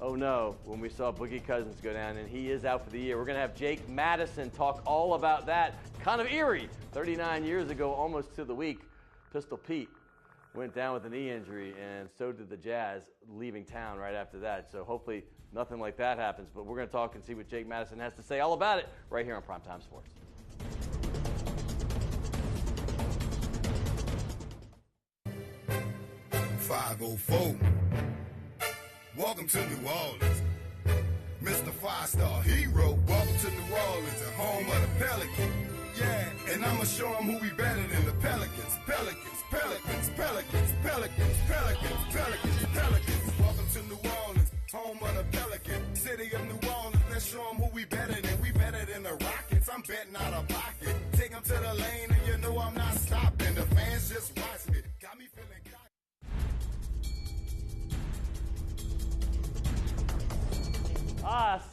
oh no when we saw Boogie Cousins go down, and he is out for the year. We're going to have Jake Madison talk all about that. Kind of eerie. 39 years ago, almost to the week, Pistol Pete went down with a knee injury, and so did the Jazz, leaving town right after that. So hopefully nothing like that happens. But we're going to talk and see what Jake Madison has to say all about it right here on Primetime Sports. 504. Welcome to New Orleans. Mr. Five-Star Hero. Welcome to New Orleans, the home of the Pelicans. Yeah, and I'ma show them who we better than the Pelicans. Pelicans, Pelicans, Pelicans, Pelicans, Pelicans, Pelicans, Pelicans. Welcome to New Orleans, home of the Pelicans. City of New Orleans, let's show them who we better than. We better than the Rockets. I'm betting out of pocket. Take them to the lane and you know I'm not stopping. The fans just watch me. Got me feeling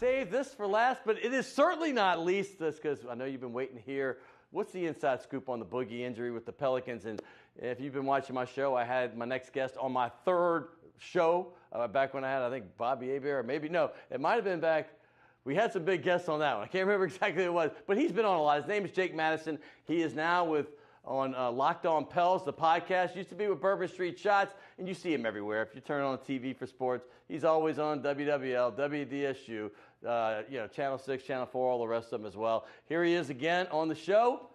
Save this for last, but it is certainly not least, because I know you've been waiting to hear what's the inside scoop on the Boogie injury with the Pelicans. And if you've been watching my show, I had my next guest on my third show back when I had, I think, Bobby Hebert, or maybe, no, it might have been back. We had some big guests on that one. I can't remember exactly who it was, but he's been on a lot. His name is Jake Madison. He is now on Locked On Pels, the podcast. Used to be with Bourbon Street Shots, and you see him everywhere. If you turn on the TV for sports, he's always on WWL, WDSU, Channel 6, Channel 4, all the rest of them as well. Here he is again on the show.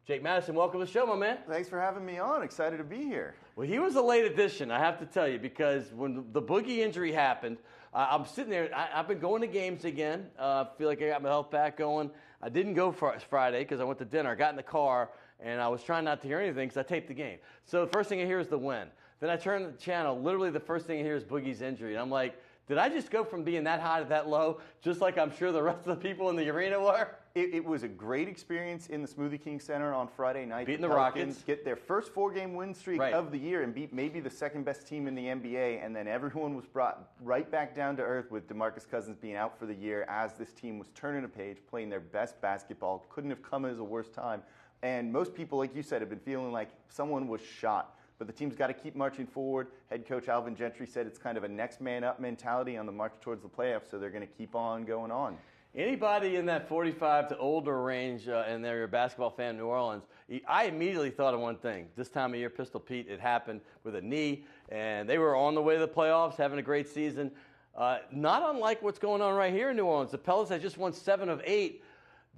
Jake Madison, welcome to the show, my man. Thanks for having me on. Excited to be here. Well, he was a late addition, I have to tell you, because when the Boogie injury happened, I'm sitting there. I've been going to games again. Feel like I got my health back going. I didn't go Friday because I went to dinner. I got in the car, and I was trying not to hear anything because I taped the game. So the first thing I hear is the win. Then I turn the channel. Literally the first thing I hear is Boogie's injury. And I'm like, did I just go from being that high to that low, just like I'm sure the rest of the people in the arena were? It was a great experience in the Smoothie King Center on Friday night. Beating the Pelicans Rockets. Get their first 4-game win streak of the year and beat maybe the second best team in the NBA. And then everyone was brought right back down to earth with DeMarcus Cousins being out for the year as this team was turning a page, playing their best basketball. Couldn't have come as a worse time. And most people, like you said, have been feeling like someone was shot. But the team's got to keep marching forward. Head coach Alvin Gentry said it's kind of a next man up mentality on the march towards the playoffs, so they're going to keep on going on. Anybody in that 45 to older range, and they're a basketball fan in New Orleans, I immediately thought of one thing. This time of year, Pistol Pete, it happened with a knee, and they were on the way to the playoffs, having a great season. Not unlike what's going on right here in New Orleans. The Pelicans had just won 7 of 8.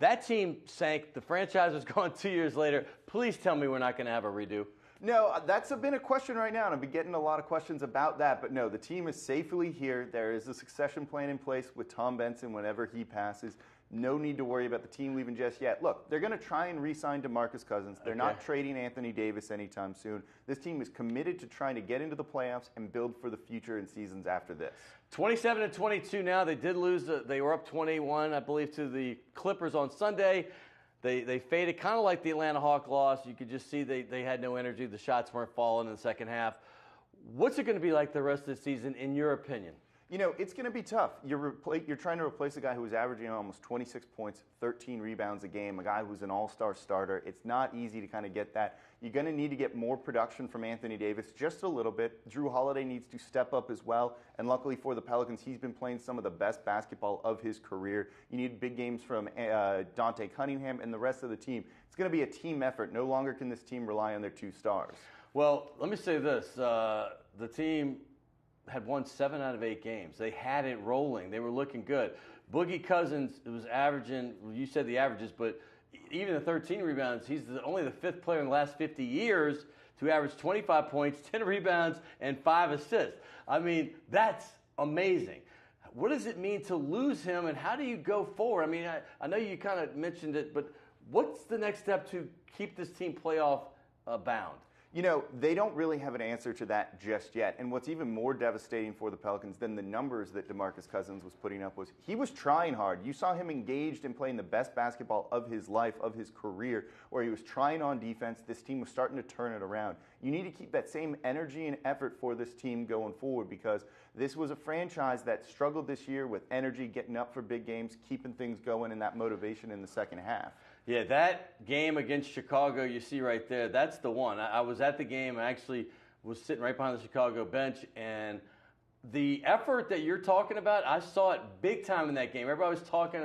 That team sank. The franchise was gone 2 years later. Please tell me we're not going to have a redo. No, that's been a question right now, and I've been getting a lot of questions about that. But no, the team is safely here. There is a succession plan in place with Tom Benson whenever he passes. No need to worry about the team leaving just yet. Look, they're going to try and re-sign DeMarcus Cousins. They're not trading Anthony Davis anytime soon. This team is committed to trying to get into the playoffs and build for the future in seasons after this. 27-22 now. They did lose. They were up 21, I believe, to the Clippers on Sunday. They faded, kind of like the Atlanta Hawks loss. You could just see they had no energy. The shots weren't falling in the second half. What's it going to be like the rest of the season, in your opinion? You know, it's going to be tough. You're trying to replace a guy who was averaging almost 26 points, 13 rebounds a game, a guy who's an all-star starter. It's not easy to kind of get that. You're going to need to get more production from Anthony Davis, just a little bit. Drew Holiday needs to step up as well. And luckily for the Pelicans, he's been playing some of the best basketball of his career. You need big games from Dante Cunningham and the rest of the team. It's going to be a team effort. No longer can this team rely on their 2 stars. Well, let me say this. The team had won 7 out of 8 games. They had it rolling. They were looking good. Boogie Cousins was averaging, you said the averages, but even the 13 rebounds, he's only the 5th player in the last 50 years to average 25 points, 10 rebounds, and 5 assists. I mean, that's amazing. What does it mean to lose him, and how do you go forward? I mean, I know you kind of mentioned it, but what's the next step to keep this team playoff bound? You know, they don't really have an answer to that just yet. And what's even more devastating for the Pelicans than the numbers that DeMarcus Cousins was putting up was he was trying hard. You saw him engaged in playing the best basketball of his life, of his career, where he was trying on defense. This team was starting to turn it around. You need to keep that same energy and effort for this team going forward, because this was a franchise that struggled this year with energy, getting up for big games, keeping things going, and that motivation in the second half. Yeah, that game against Chicago you see right there, that's the one. I was at the game. I actually was sitting right behind the Chicago bench, and the effort that you're talking about, I saw it big time in that game. Everybody was talking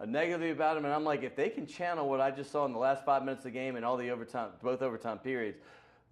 negatively about him, and I'm like, if they can channel what I just saw in the last 5 minutes of the game and all the overtime, both overtime periods,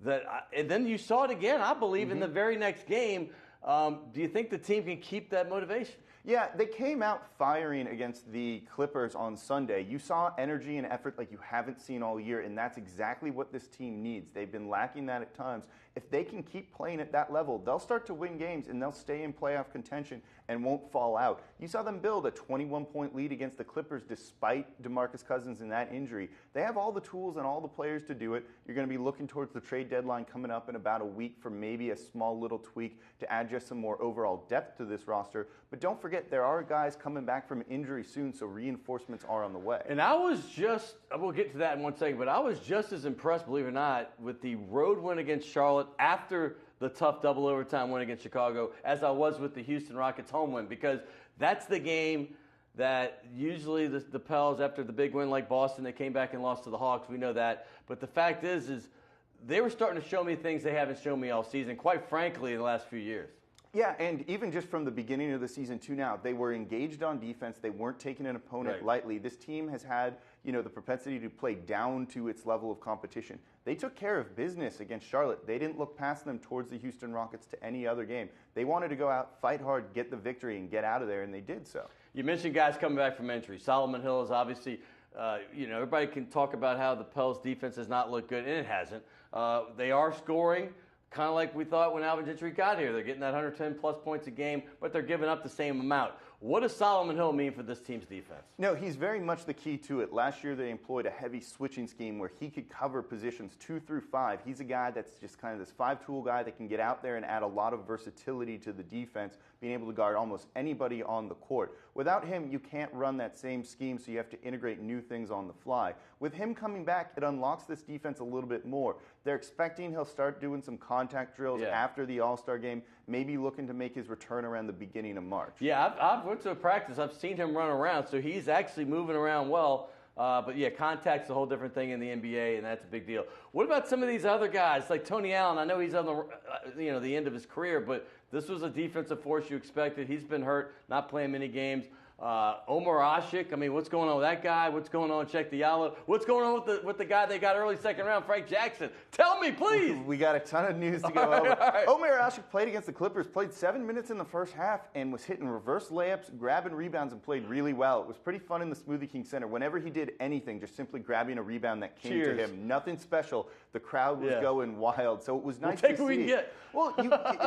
and then you saw it again, I believe, in the very next game. Do you think the team can keep that motivation? Yeah, they came out firing against the Clippers on Sunday. You saw energy and effort like you haven't seen all year, and that's exactly what this team needs. They've been lacking that at times. if they can keep playing at that level, they'll start to win games and they'll stay in playoff contention and won't fall out. You saw them build a 21-point lead against the Clippers despite DeMarcus Cousins and that injury. They have all the tools and all the players to do it. You're going to be looking towards the trade deadline coming up in about a week for maybe a small little tweak to add just some more overall depth to this roster. But don't forget, there are guys coming back from injury soon, so reinforcements are on the way. And I was just, we'll get to that in one second, but I was just as impressed, believe it or not, with the road win against Charlotte after the tough double overtime win against Chicago as I was with the Houston Rockets home win, because that's the game that usually the Pels, after the big win like Boston, they came back and lost to the Hawks. We know that. But the fact is they were starting to show me things they haven't shown me all season, quite frankly, in the last few years. Yeah, and even just from the beginning of the season to now, they were engaged on defense. They weren't taking an opponent lightly. This team has had, the propensity to play down to its level of competition. They took care of business against Charlotte. They didn't look past them towards the Houston Rockets to any other game. They wanted to go out, fight hard, get the victory, and get out of there, and they did so. You mentioned guys coming back from injury. Solomon Hill is obviously, everybody can talk about how the Pels defense has not looked good, and it hasn't. They are scoring, kind of like we thought when Alvin Gentry got here. They're getting that 110-plus points a game, but they're giving up the same amount. What does Solomon Hill mean for this team's defense? No, he's very much the key to it. Last year they employed a heavy switching scheme where he could cover positions 2 through 5. He's a guy that's just kind of this 5-tool guy that can get out there and add a lot of versatility to the defense, being able to guard almost anybody on the court. Without him, you can't run that same scheme, so you have to integrate new things on the fly. With him coming back, it unlocks this defense a little bit more. They're expecting he'll start doing some contact drills after the All-Star game, maybe looking to make his return around the beginning of March. Yeah, I've went to a practice. I've seen him run around, so he's actually moving around well. But yeah, contact's a whole different thing in the NBA, and that's a big deal. What about some of these other guys, like Tony Allen? I know he's on the the end of his career, but this was a defensive force you expected. He's been hurt, not playing many games. Omar Ashik, I mean, what's going on with that guy? What's going on with Cheikh Diallo? What's going on with the guy they got early second round, Frank Jackson? Tell me, please. We got a ton of news to go over. Omar Ashik played against the Clippers, played 7 minutes in the first half, and was hitting reverse layups, grabbing rebounds, and played really well. It was pretty fun in the Smoothie King Center. Whenever he did anything, just simply grabbing a rebound that came to him, nothing special. The crowd was going wild, so it was nice to see. We'll take what we can get. Well,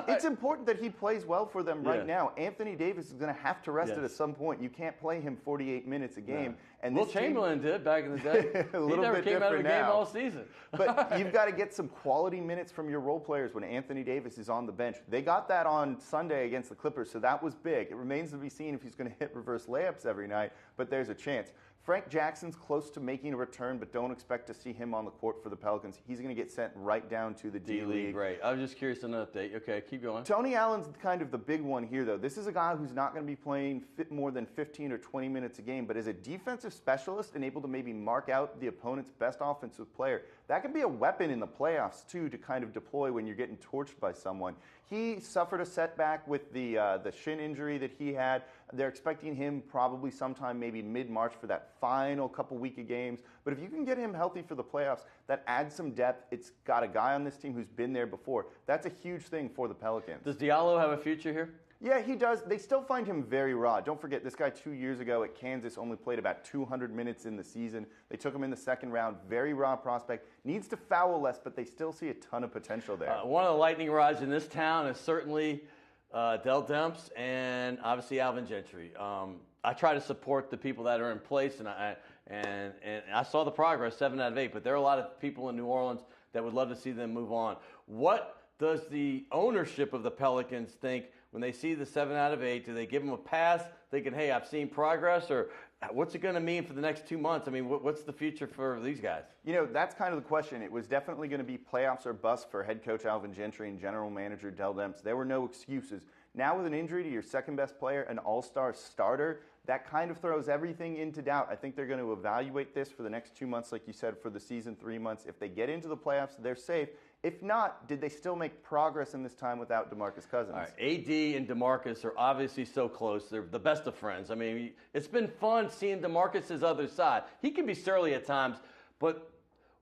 it's important that he plays well for them right now. Anthony Davis is going to have to rest it at some point. You can't play him 48 minutes a game. And Will Chamberlain did back in the day. He never came out of a game all season. But you've got to get some quality minutes from your role players when Anthony Davis is on the bench. They got that on Sunday against the Clippers, so that was big. It remains to be seen if he's going to hit reverse layups every night, but there's a chance. Frank Jackson's close to making a return, but don't expect to see him on the court for the Pelicans. He's going to get sent right down to the D-League. Right. I was just curious on an update. Okay, keep going. Tony Allen's kind of the big one here, though. This is a guy who's not going to be playing more than 15 or 20 minutes a game, but as a defensive specialist and able to maybe mark out the opponent's best offensive player, that can be a weapon in the playoffs, too, to kind of deploy when you're getting torched by someone. He suffered a setback with the shin injury that he had. They're expecting him probably sometime maybe mid-March for that final couple week of games. But if you can get him healthy for the playoffs, that adds some depth. It's got a guy on this team who's been there before. That's a huge thing for the Pelicans. Does Diallo have a future here? Yeah, he does. They still find him very raw. Don't forget, this guy 2 years ago at Kansas only played about 200 minutes in the season. They took him in the second round. Very raw prospect. Needs to foul less, but they still see a ton of potential there. One of the lightning rods in this town is certainly Dell Demps and obviously Alvin Gentry. I try to support the people that are in place, and I saw the progress, 7 out of 8, but there are a lot of people in New Orleans that would love to see them move on. What does the ownership of the Pelicans think when they see the 7 out of 8? Do they give them a pass thinking, hey, I've seen progress, or what's it going to mean for the next 2 months? I mean, what's the future for these guys? That's kind of the question. It was definitely going to be playoffs or bust for head coach Alvin Gentry and general manager Dell Demps. There were no excuses. Now with an injury to your second best player, an all-star starter, that kind of throws everything into doubt. I think they're going to evaluate this for the next 2 months, like you said, for the season, 3 months. If they get into the playoffs, they're safe. If not, did they still make progress in this time without DeMarcus Cousins? All right. AD and DeMarcus are obviously so close. They're the best of friends. I mean, it's been fun seeing DeMarcus's other side. He can be surly at times, but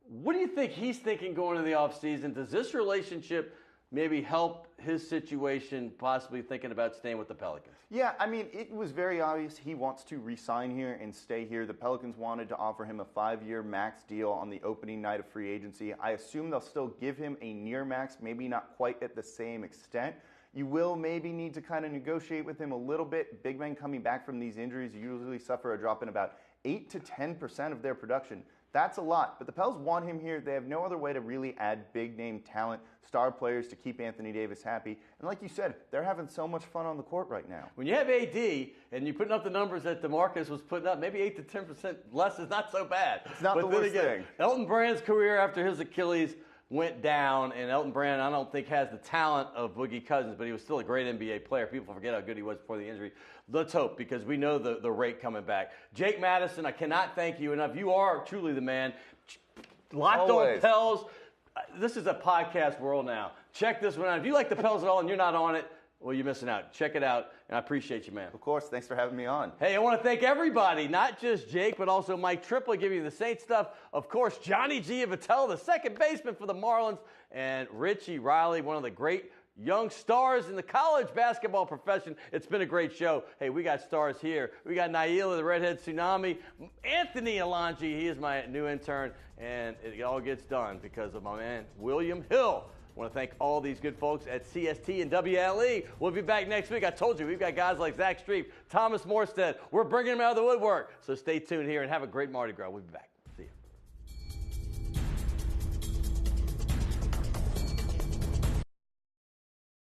what do you think he's thinking going into the offseason? Does this relationship maybe help his situation, possibly thinking about staying with the Pelicans? Yeah, I mean, it was very obvious he wants to re-sign here and stay here. The Pelicans wanted to offer him a 5-year max deal on the opening night of free agency. I assume they'll still give him a near max, maybe not quite at the same extent. You will maybe need to kind of negotiate with him a little bit. Big men coming back from these injuries usually suffer a drop in about 8 to 10% of their production. That's a lot, but the Pels want him here. They have no other way to really add big-name talent, star players to keep Anthony Davis happy. And like you said, they're having so much fun on the court right now. When you have AD and you're putting up the numbers that DeMarcus was putting up, maybe 8 to 10% less is not so bad. It's not the worst thing. Elton Brand's career after his Achilles went down, and Elton Brand, I don't think, has the talent of Boogie Cousins, but he was still a great NBA player. People forget how good he was before the injury. Let's hope, because we know the rate coming back. Jake Madison, I cannot thank you enough. You are truly the man. Locked on Pels. This is a podcast world now. Check this one out. If you like the Pels at all and you're not on it, well, you're missing out. Check it out, and I appreciate you, man. Of course. Thanks for having me on. Hey, I want to thank everybody, not just Jake, but also Mike Triplett giving you the Saints stuff. Of course, Johnny Giavotella, the second baseman for the Marlins, and Richie Riley, one of the great young stars in the college basketball profession. It's been a great show. Hey, we got stars here. We got Naila, the Redhead Tsunami, Anthony Alonji, he is my new intern, and it all gets done because of my man, William Hill. I want to thank all these good folks at CST and WLE. We'll be back next week. I told you, we've got guys like Zach Streep, Thomas Morstead. We're bringing them out of the woodwork. So stay tuned here and have a great Mardi Gras. We'll be back.